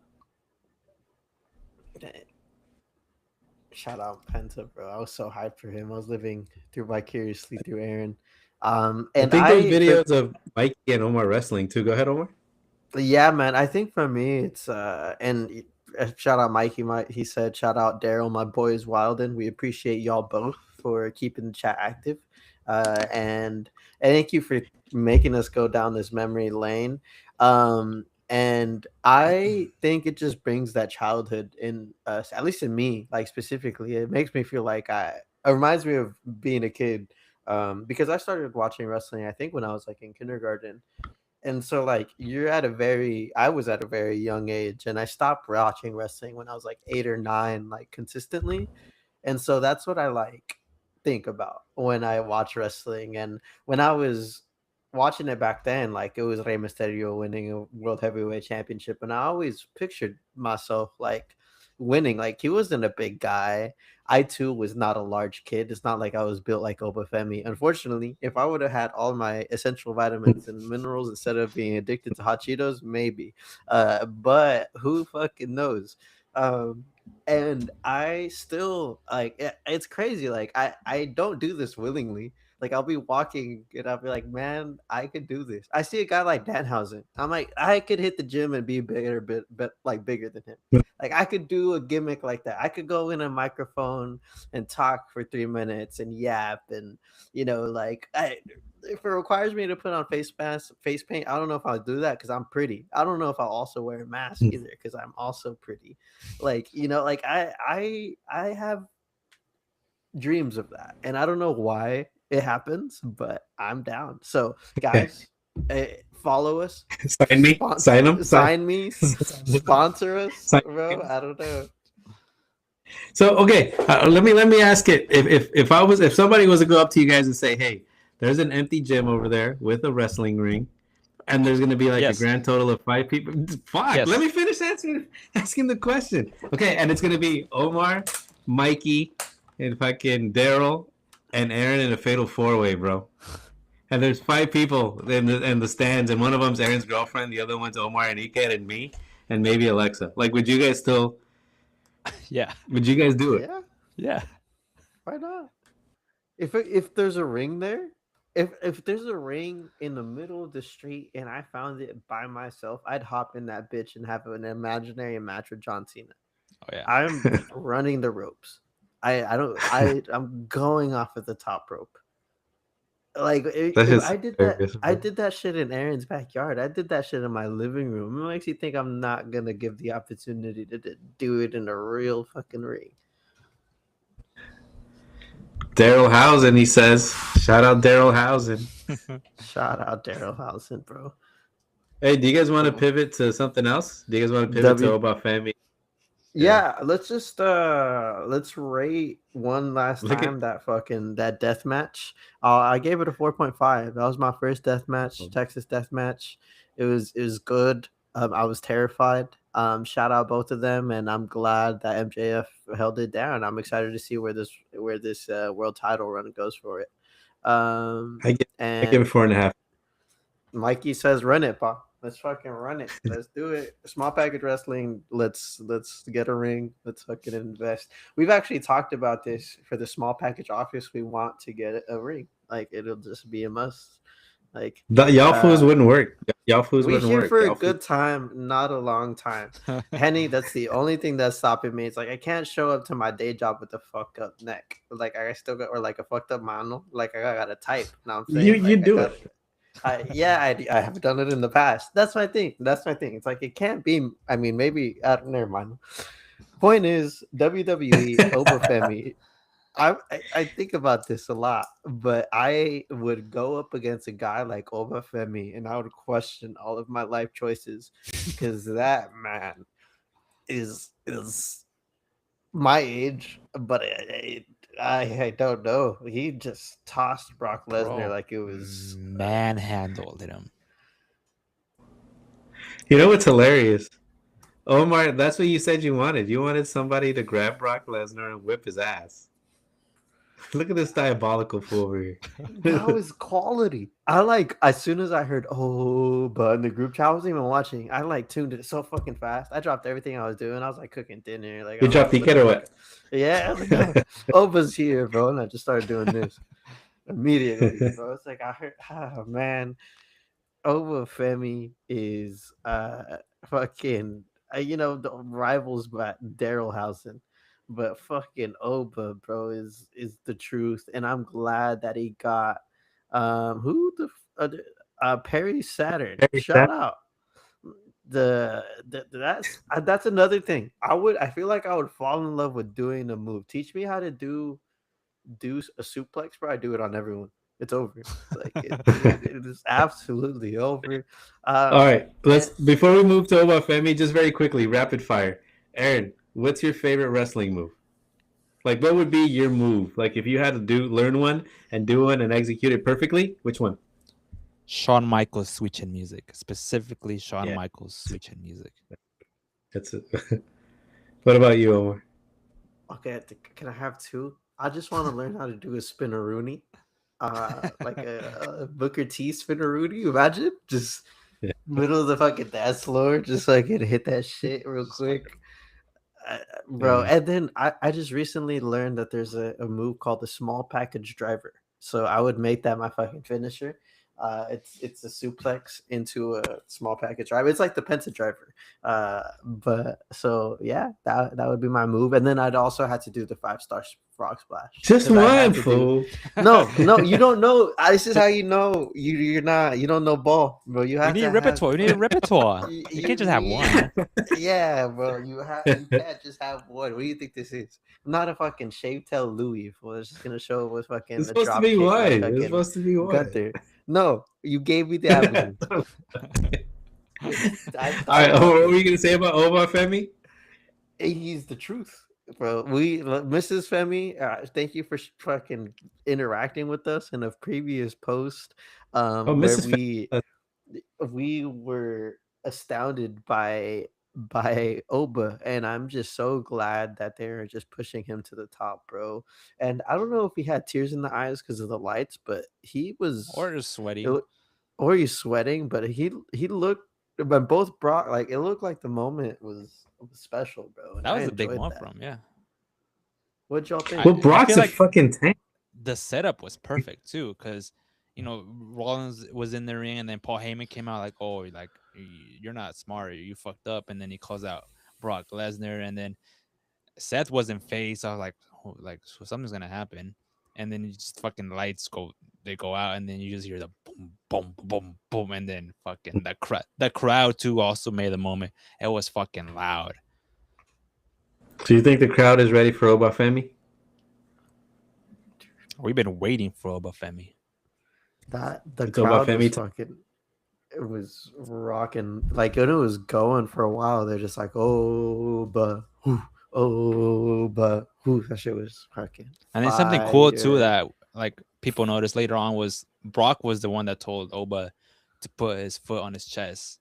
Shout out Penta, bro. I was so hyped for him. I was living through vicariously through Aaron. I And think there's I for videos of Mikey and Omar wrestling too. Go ahead, Omar. Yeah, man. I think for me, it's shout out Mikey. He said shout out Daryl, my boys Wilden. We appreciate y'all both for keeping the chat active, and thank you for making us go down this memory lane. And I think it just brings that childhood in us, at least in me, like specifically. It makes me feel like it reminds me of being a kid. Because I started watching wrestling, I think when I was like in kindergarten, and so like I was at a very young age, and I stopped watching wrestling when I was like 8 or 9, like consistently. And so that's what I like think about when I watch wrestling. And when I was watching it back then, like it was Rey Mysterio winning a world heavyweight championship, and I always pictured myself like winning. Like he wasn't a big guy. I too was not a large kid. It's not like I was built like Obafemi. Unfortunately, if I would have had all my essential vitamins and minerals instead of being addicted to hot Cheetos, maybe. But who fucking knows? Um, and I still like it's crazy. Like I don't do this willingly. Like I'll be walking and I'll be like, man, I could do this. I see a guy like Danhausen. I'm like, I could hit the gym and be bigger, but like bigger than him. Like I could do a gimmick like that. I could go in a microphone and talk for 3 minutes and yap, and if it requires me to put on face paint, I don't know if I'll do that because I'm pretty. I don't know if I'll also wear a mask either because I'm also pretty. Like like I have dreams of that, and I don't know why it happens, but I'm down. So guys, Follow us, Sign me. Sign them. sign me, sponsor us, Sign bro. me. I don't know. So okay, let me ask it. If somebody was to go up to you guys and say, "Hey, there's an empty gym over there with a wrestling ring, and there's going to be like a Yes. grand total of 5 people." Fuck. Let Yes. me finish asking the question. Okay, and it's going to be Omar, Mikey, and fucking Daryl, and Aaron in a fatal four-way, bro. And there's 5 people in the stands, and one of them's Aaron's girlfriend, the other one's Omar and Ike, and me, and maybe Alexa. Like, would you guys still? Yeah. Would you guys do it? Yeah, Yeah. why not? If there's a ring there, if there's a ring in the middle of the street and I found it by myself, I'd hop in that bitch and have an imaginary match with John Cena. Oh yeah. I'm running the ropes. I'm going off at the top rope. Like That's if just I did that, hilarious, I bro. did that shit in Aaron's backyard. I did that shit in my living room. It makes you think I'm not gonna give the opportunity to do it in a real fucking ring. Daryl Housen, he says. Shout out Daryl Housen. Shout out Daryl Housen, bro. Hey, do you guys want to pivot to something else? Do you guys want to pivot to W Oba Femi? Yeah. Yeah, let's rate one last Look at. time that death match. I gave it a 4.5. That was my first death match, Texas death match. It was good. I was terrified. Shout out both of them, and I'm glad that MJF held it down. I'm excited to see where this world title run goes for it. I give, I give it And 4.5. Mikey says, "Run it, pa. Let's fucking run it. Let's do it. Small package wrestling. Let's get a ring. Let's fucking invest." We've actually talked about this for the small package office. We want to get a ring. Like it'll just be a must. Like Y'all fools uh, wouldn't work. Y'all fools we wouldn't here work. for a Y'all fools. good time, not a long time. Henny, that's the only thing that's stopping me. It's like I can't show up to my day job with a fucked up neck. Like I still got or like a fucked up mano. Like I gotta type. Now I'm You saying you like I do got it. I have done it in the past. That's my thing. That's my thing. It's like it can't be. I mean, maybe never mind. Point is, WWE Obafemi. I think about this a lot, but I would go up against a guy like Obafemi, and I would question all of my life choices because that man is my age, but I don't know. He just tossed Brock Lesnar Bro, like it was. manhandled him. You know what's hilarious? Omar, that's what you said you wanted. You wanted somebody to grab Brock Lesnar and whip his ass. Look at this diabolical fool over here. That was quality. I like as soon as I heard but in the group chat I wasn't even watching. I like tuned it so fucking fast. I dropped everything I was doing. I was like cooking dinner. Like I You was like dropped the kid flipping or my what? yeah. I was like, Oba's here, bro, and I just started doing this immediately, bro. It's like I heard, man, Oba Femi is fucking the rivals by Daryl Housen, but fucking Oba, bro, is the truth, and I'm glad that he got who Perry Saturn. Very sad. Shout out. That's another thing. I feel like I would fall in love with doing a move. Teach me how to do a suplex, bro. I do it on everyone. It's over. Like it is absolutely over. All right, let's And before we move to Oba Femi, just very quickly, rapid fire. Aaron, what's your favorite wrestling move? Like, what would be your move? Like, if you had to learn one and do one and execute it perfectly, which one? Shawn Michaels switching music, specifically Shawn Yeah, Michaels switching music. that's it. What about you, Omar? okay, can I have two? I just want to learn how to do a spinneroonie, like a Booker T spinneroonie. Imagine just Yeah. middle of the fucking dance floor, just so I can hit that shit real quick. Bro. And then I just recently learned that there's a move called the small package driver. So I would make that my fucking finisher. It's a suplex into a small package driver. It's like the Penta driver. But so yeah, that would be my move. And then I'd also have to do the 5-star frog splash Just because I one, had to do. fool. No, you don't know. This is how you know you don't know ball, bro. You You have need to a have repertoire. You need a repertoire. you, You you can't just have need one. yeah, bro. You can't just have one. What do you think this is? I'm not a fucking shave tail Louis. Fool. It's just gonna show up with fucking It's a supposed to drop be kick one. like It's fucking supposed to be one. Gunther. No, you gave me the avenue. I All right, thought what about were this. you gonna say about Oba Femi? He's the truth, bro. Mrs. Femi, thank you for fucking interacting with us in a previous post, Oh, where Mrs. we were astounded by Oba, and I'm just so glad that they're just pushing him to the top, bro. And I don't know if he had tears in the eyes because of the lights, but he was, Or just it, sweating. loo- or he's sweating, but he looked. But both Brock, like it looked like the moment was special, bro, and That I was a big enjoyed moment for that. him. Yeah. What'd y'all I think? Well, I Brock's feel a like fucking tank. the setup was perfect too, because Rollins was in the ring, and then Paul Heyman came out like, "Oh, like you're not smart, you fucked up," and then he calls out Brock Lesnar, and then Seth wasn't face. I was like, oh, like so something's gonna happen, and then you just fucking lights go, they go out, and then you just hear the boom, boom, boom, boom, and then fucking the crowd too also made the moment. It was fucking loud. So you think the crowd is ready for Oba Femi? We've been waiting for Obafemi. That the It's Oba crowd was Femi time. fucking. It was rocking. Like when it was going for a while, they're just like, oh, but whoo, oh, but whoo. That shit was fucking And then something cool too fire. that like people noticed later on was Brock was the one that told Oba to put his foot on his chest,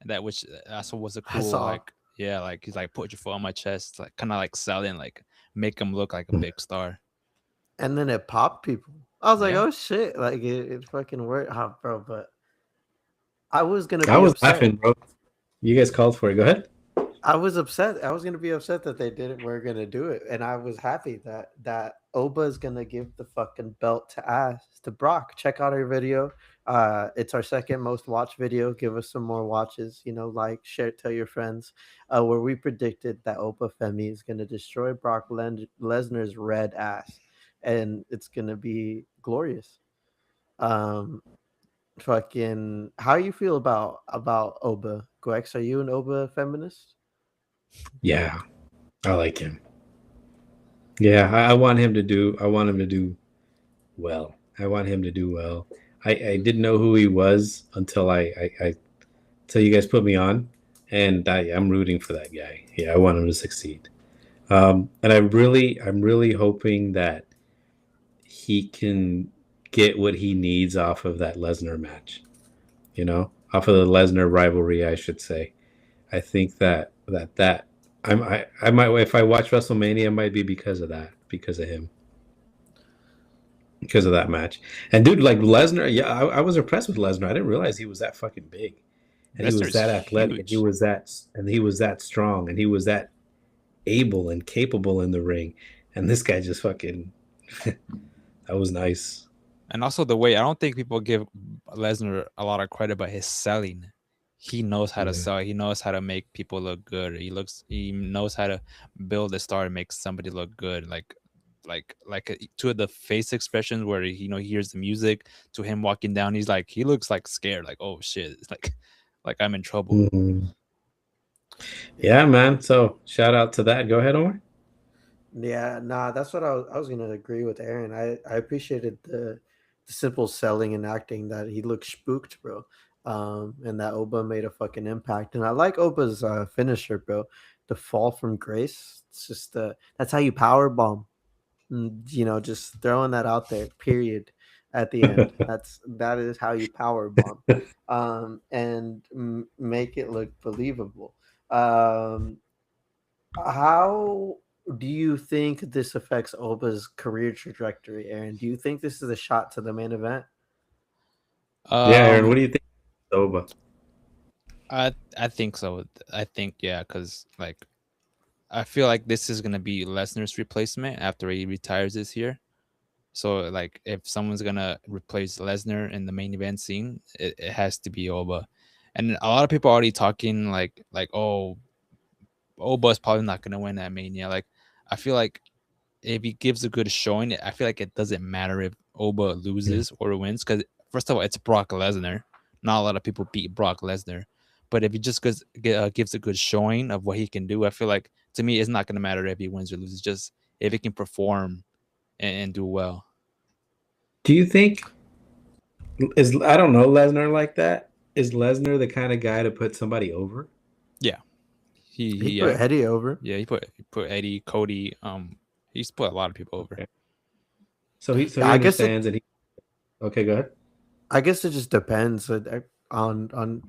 and that which that's what was a I cool saw, like, yeah, like he's like, put your foot on my chest, like kind of like selling, like make him look like a big star. and then it popped people. I was like, Yeah, oh shit, like it fucking worked, bro. But I was gonna I be was upset. laughing, bro. You guys called for it. Go ahead. I was upset. I was gonna be upset that they didn't were gonna do it, and I was happy that Oba is gonna give the fucking belt to Brock. Check out our video. It's our second most watched video. Give us some more watches. Like, share, tell your friends. Where we predicted that Oba Femi is gonna destroy Brock Lesnar's red ass, and it's gonna be glorious. Um, fucking, how you feel about Oba? Gwex, are you an Oba feminist? Yeah, I like him. Yeah, I want him to do. I want him to do well. I want him to do well. I didn't know who he was until until you guys put me on, and I'm rooting for that guy. Yeah, I want him to succeed. And I'm really hoping that he can get what he needs off of that Lesnar match. Off of the Lesnar rivalry, I should say. I think that I might, if I watch WrestleMania, it might be because of that, because of him, because of that match. And dude, like Lesnar, yeah, I was impressed with Lesnar. I didn't realize he was that fucking big, and he was Lesnar's that athletic, huge. and he was that strong, and he was that able and capable in the ring. And this guy just fucking that was nice. And also the way, I don't think people give Lesnar a lot of credit, but his selling. He knows how to Yeah. sell. He knows how to make people look good. He knows how to build a star and make somebody look good. Two of the face expressions where he hears the music, to him walking down, he looks like scared, like, oh shit, it's like I'm in trouble. Mhm. Yeah, man. So shout out to that. Go ahead, Omar. Yeah, nah, that's what I was gonna agree with Aaron. I appreciated the simple selling and acting that he looked spooked, bro. And that Oba made a fucking impact. And I like Oba's finisher, bro. The fall from grace. It's just that's how you power bomb. Just throwing that out there. Period. At the end, that is how you power bomb. And make it look believable. Um, how do you think this affects Oba's career trajectory, Aaron? Do you think this is a shot to the main event? Yeah, Aaron. What Um, do you think, Oba? I think so. I think, yeah, because like I feel like this is gonna be Lesnar's replacement after he retires this year. So like if someone's gonna replace Lesnar in the main event scene, it has to be Oba. And a lot of people are already talking like, oh, Oba's probably not gonna win that Mania. Like I feel like if he gives a good showing, I feel like it doesn't matter if Oba loses or wins, because first of all, it's Brock Lesnar. Not a lot of people beat Brock Lesnar, but if he just gives a good showing of what he can do, I feel like, to me, it's not gonna matter if he wins or loses. Just if he can perform and do well. Do you think Is I don't know Lesnar like that. Is Lesnar the kind of guy to put somebody over? Yeah, He he put Eddie over. yeah, he put Eddie, Cody. He's put a lot of people over. Okay. So he Yeah, understands and he. Okay, go ahead. I guess it just depends on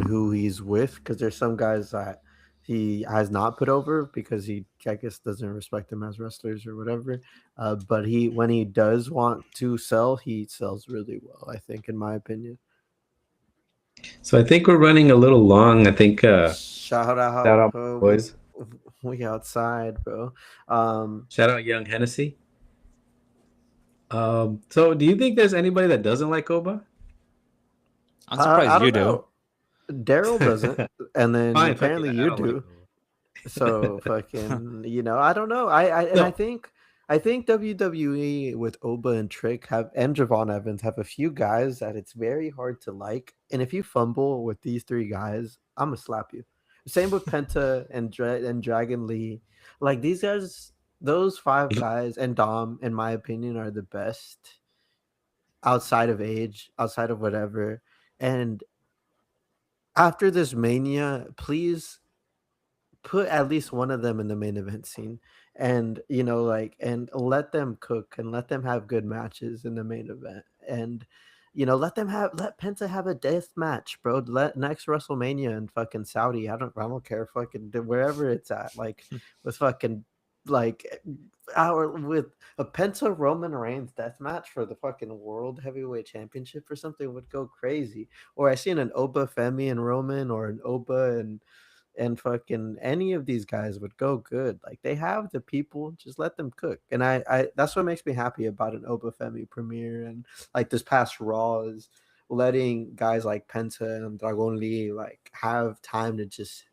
who he's with, because there's some guys that he has not put over because he, I guess, doesn't respect them as wrestlers or whatever. But he, when he does want to sell, he sells really well, I think, in my opinion. So I think we're running a little long. I think Shout shout out, out boys. we outside, bro. Shout out Young Hennessy. So do you think there's anybody that doesn't like Oba? I'm surprised I you don't do. know. Daryl doesn't, and then Fine, fuck it. apparently I you don't like do. Oba. So fucking, I don't know. I No, think WWE with Oba and Trick have, and Javon Evans have a few guys that it's very hard to like. And if you fumble with these three guys, I'm gonna slap you. Same with Penta and and Dragon Lee. Like these guys, those five guys and Dom, in my opinion, are the best outside of age, outside of whatever. And after this mania, please put at least one of them in the main event scene, and like, and let them cook and let them have good matches in the main event, and let Penta have a death match, bro. Let next WrestleMania in fucking Saudi, I don't care, fucking wherever it's at, like with fucking, like, our with a Penta Roman Reigns death match for the fucking world heavyweight championship or something would go crazy. Or I seen an Oba Femi and Roman, or an Oba and fucking any of these guys would go good. Like they have the people, just let them cook. And I that's what makes me happy about an Obafemi premiere, and like this past Raw is letting guys like Penta and Dragon Lee like have time to just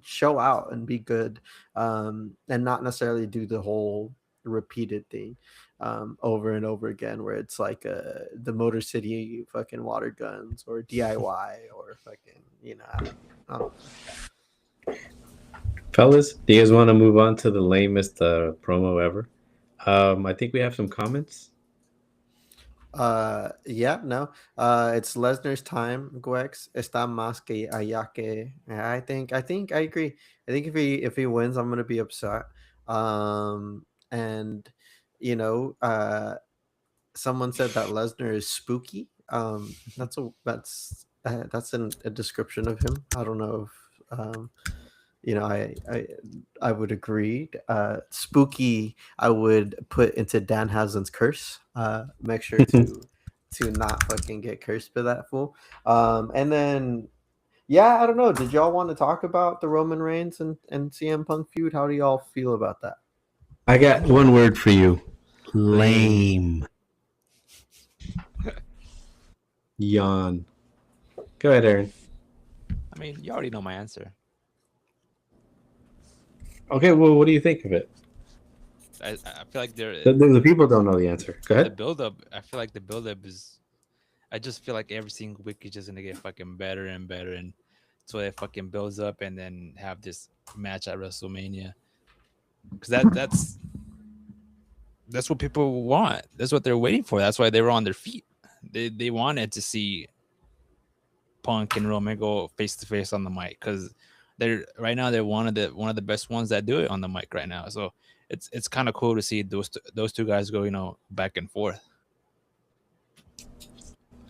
show out and be good, and not necessarily do the whole repeated thing over and over again, where it's like the Motor City fucking water guns or DIY or fucking, I don't know. fellas, do you guys want to move on to the lamest promo ever? I think we have some comments. Yeah, no. It's Lesnar's time, Gwex. Está más que allá que. Yeah, I think I agree. I think if he wins, I'm gonna be upset. And you know, someone said that Lesnar is spooky. That's a description of him. I don't know if I would agree. Spooky, I would put into Danhausen's curse. Make sure to not fucking get cursed by that fool. And then yeah, I don't know. Did y'all want to talk about the Roman Reigns and CM Punk feud? How do y'all feel about that? I got one word for you. Lame. Lame. Yawn. Go ahead, Aaron. I mean, you already know my answer. Okay, well, what do you think of it? I feel like The people don't know the answer. Go the ahead. build up. I feel like the build up is. I just feel like every single week is just gonna get fucking better and better, and so it fucking builds up, and then have this match at WrestleMania. Because that's what people want. That's what they're waiting for. That's why they were on their feet. They wanted to see Punk and Roman go face to face on the mic, because they're right now they're one of the best ones that do it on the mic right now. So it's kind of cool to see those two guys go, back and forth.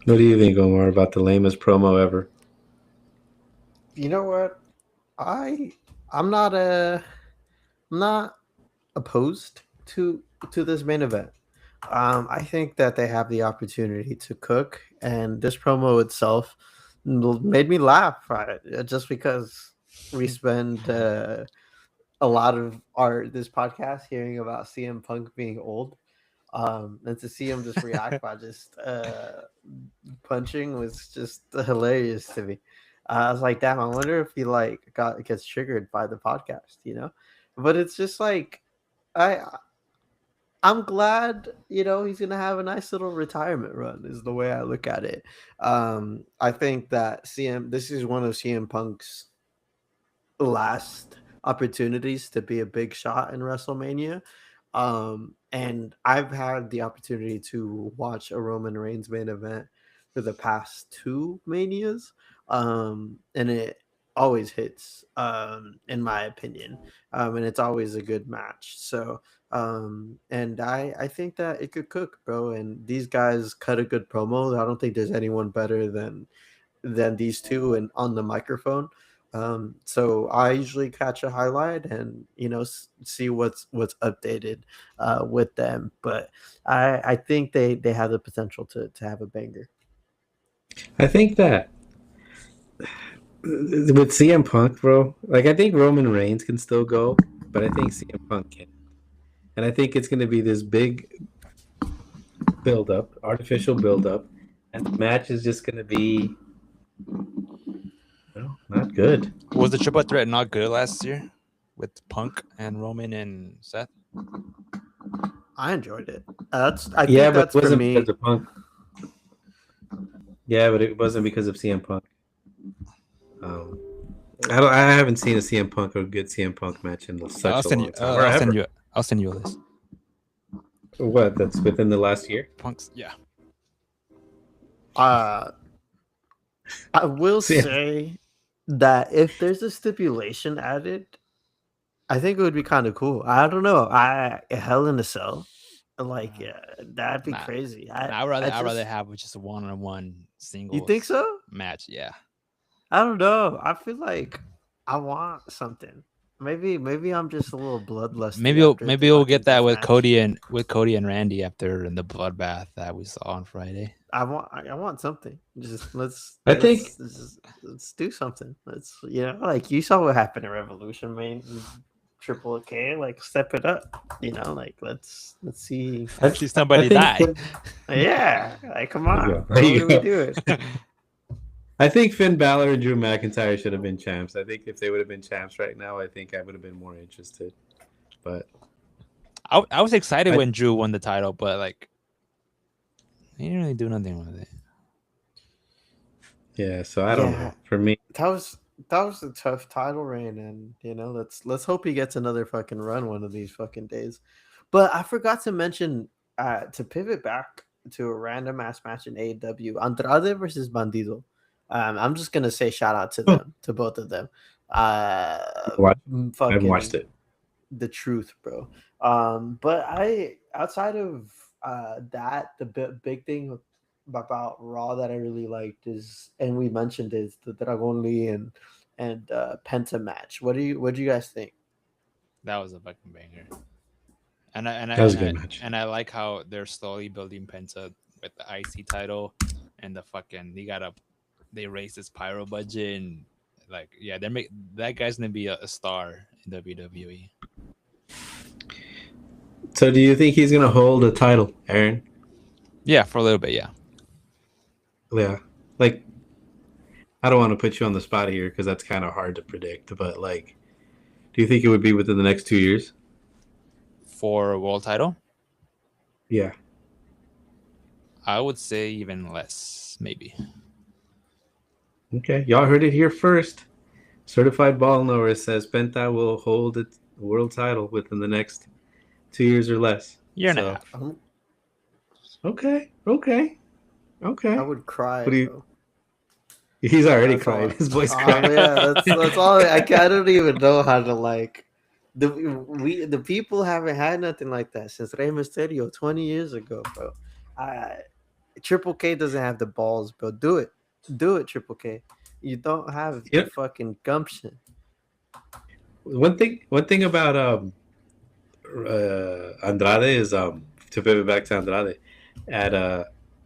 What do you think, Omar, about the lamest promo ever? You know what? I I'm not I'm not opposed to this main event. I think that they have the opportunity to cook, and this promo itself made me laugh at it, just because we spend a lot of our this podcast hearing about CM Punk being old, and to see him just react by just punching was just hilarious to me. I was like, damn, I wonder if he like gets triggered by the podcast, But it's just like I I'm glad, he's gonna have a nice little retirement run, is the way I look at it. I think that this is one of CM Punk's last opportunities to be a big shot in WrestleMania. And I've had the opportunity to watch a Roman Reigns main event for the past two manias, and it always hits, in my opinion, and it's always a good match. So, and I think that it could cook, bro. And these guys cut a good promo. I don't think there's anyone better than these two and on the microphone. So I usually catch a highlight and see what's updated with them. But I think they have the potential to have a banger. I think that with CM Punk, bro, like I think Roman Reigns can still go, but I think CM Punk can, and I think it's going to be this big build up, artificial build up, and the match is just going to be, not good. Was the triple threat not good last year with Punk and Roman and Seth? I enjoyed it. I Yeah, think but it that's for wasn't because me. of Punk. Yeah, but it wasn't because of CM Punk. Um, I haven't seen a CM Punk or a good CM Punk match in such a long time. Or ever. I'll send you a list. What? That's within the last year? Punk's, yeah. I will say that if there's a stipulation added, I think it would be kind of cool. I don't know. Hell in a Cell, like, that'd be crazy. I'd rather have just a one-on-one single. You think so? Match, yeah. I don't know. I feel like I want something. Maybe I'm just a little bloodlusty. Maybe we'll get that with Cody and Randy after the bloodbath that we saw on Friday. I want something. Just let's do something. Let's like you saw what happened at Revolution, man. Triple K, like step it up. Like let's see. Let's see somebody die. Yeah, like come on. What are we doing? I think Finn Balor and Drew McIntyre should have been champs. I think if they would have been champs right now, I think I would have been more interested. But I was excited when Drew won the title, but like he didn't really do nothing with it. Yeah, so I don't know. For me, that was a tough title reign, and let's hope he gets another fucking run one of these fucking days. But I forgot to mention, to pivot back to a random ass match in AEW, Andrade versus Bandido. I'm just gonna say shout out to them, to both of them. I've watched it. The truth, bro. But outside of that, the big thing about Raw that I really liked is, and we mentioned, is the Dragon Lee and Penta match. What do you guys think? That was a fucking banger. That was a good match. And I like how they're slowly building Penta with the IC title and the fucking they raised his pyro budget, and like that guy's gonna be a star in WWE. So do you think he's gonna hold a title, Aaron? Yeah, for a little bit, yeah. Yeah. Like, I don't want to put you on the spot here because that's kind of hard to predict, but like, do you think it would be within the next 2 years? For a world title? Yeah. I would say even less, maybe. Okay, y'all heard it here first. Certified Ball Knower says Penta will hold its world title within the next 2 years or less. Year and a half. Okay. I would cry. He's already cried. His voice cried. Yeah, that's all. I don't even know how to like. The people haven't had nothing like that since Rey Mysterio 20 years ago, bro. Triple K doesn't have the balls, bro. Do it, Triple K. You don't have the fucking gumption. One thing about Andrade is to pivot back to Andrade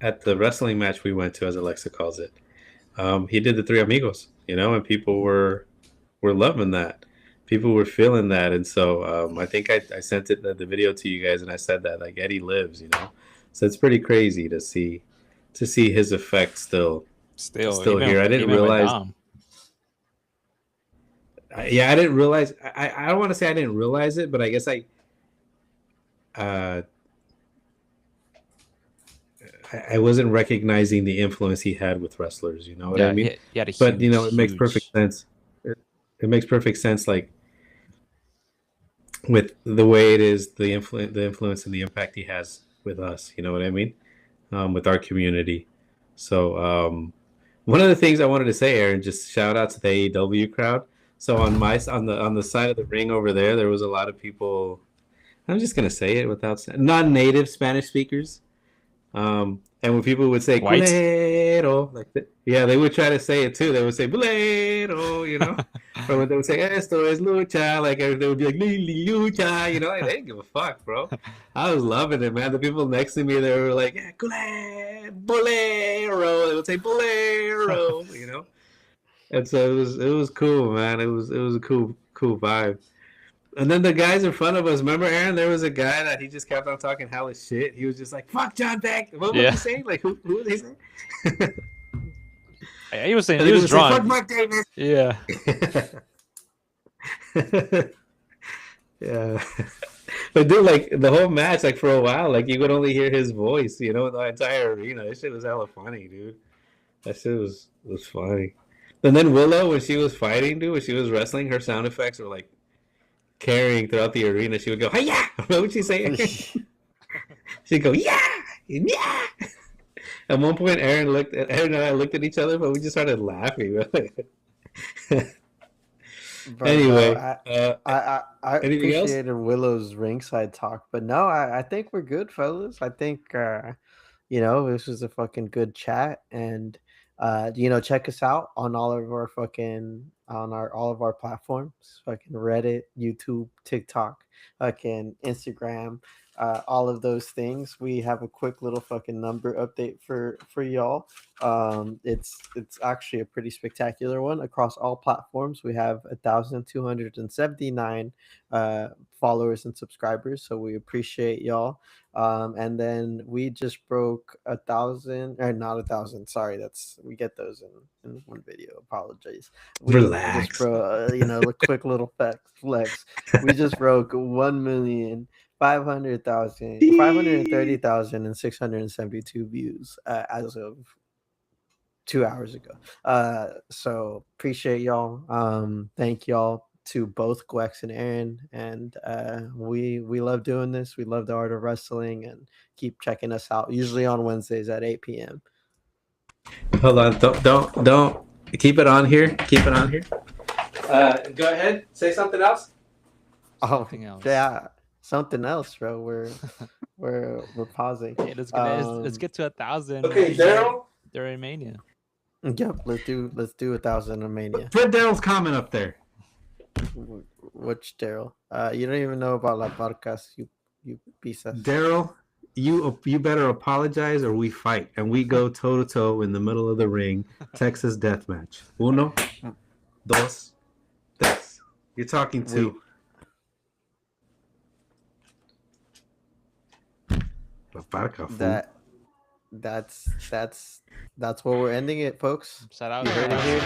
at the wrestling match we went to, as Alexa calls it. He did the Three Amigos, and people were loving that. People were feeling that, and so I think I sent the video to you guys, and I said that like Eddie lives, So it's pretty crazy to see his effect still here. I didn't realize. I didn't realize. I don't want to say I didn't realize it, but I guess I wasn't recognizing the influence he had with wrestlers. You know what I mean? But it makes perfect sense. It makes perfect sense, like with the way it is, the influence and the impact he has with us. You know what I mean? With our community. So one of the things I wanted to say, Aaron, just shout out to the AEW crowd. So on the side of the ring over there, there was a lot of people. I'm just gonna say it without non-native Spanish speakers. And when people would say White. culero, like yeah, they would try to say it too. They would say bolero, you know, or when they would say esto es lucha, like they would be like lucha, you know, like, they didn't give a fuck, bro. I was loving it, man. The people next to me, they were like, yeah, bolero. They would say bolero, you know. And so it was cool, man. It was a cool vibe. And then the guys in front of us, remember, Aaron? There was a guy that he just kept on talking hella shit. He was just like, "Fuck John Beck." What was Yeah. he saying? Like, who was he saying? He was saying And he he was would say, "Fuck drunk. Mark Davis." Yeah. Yeah. But dude, like the whole match, like for a while, like you could only hear his voice, you know, in the entire arena. That shit was hella funny, dude. That shit was funny. And then Willow, when she was fighting, dude, when she was wrestling, her sound effects were like carrying throughout the arena. She would go, "Hiya!" What would she say? She'd go, "Yeah, yeah." At one point, Aaron and I looked at each other, but we just started laughing. Bro, no, Anyway, I anything else? appreciated Willow's ringside talk, but no, I think we're good, fellas. I think this was a fucking good chat, and check us out on all of our fucking on our all of our platforms, fucking Reddit, YouTube, TikTok, fucking Instagram, all of those things. We have a quick little fucking number update for y'all. It's actually a pretty spectacular one across all platforms. We have 1,279 followers and subscribers, so we appreciate y'all. And then we just broke 1,000, or not 1,000. Sorry, that's we get those in one video. Apologies. We just Relax. broke, a quick little flex. We just broke 1,500,000, 530,672 views as of 2 hours ago. So appreciate y'all. Thank y'all to both Gwex and Aaron, and we love doing this. We love the art of wrestling, and keep checking us out. Usually on Wednesdays at 8 p.m. Hold on. Don't. Keep it on here. Keep it on here. Go ahead. Say something else. Something else. Yeah, something else, bro. We're pausing. Hey, let's get to 1,000. Okay, Daryl. During Mania. Yep, let's do 1,000 in Mania. Put Daryl's comment up there. Which Daryl? You don't even know about La Barcas, you pisas. Daryl, you better apologize or we fight and we go toe to toe in the middle of the ring. Texas death match. Uno, dos, tres. You're talking to La Barca. Fool. That's what we're ending it, folks. Shout out. You heard it here.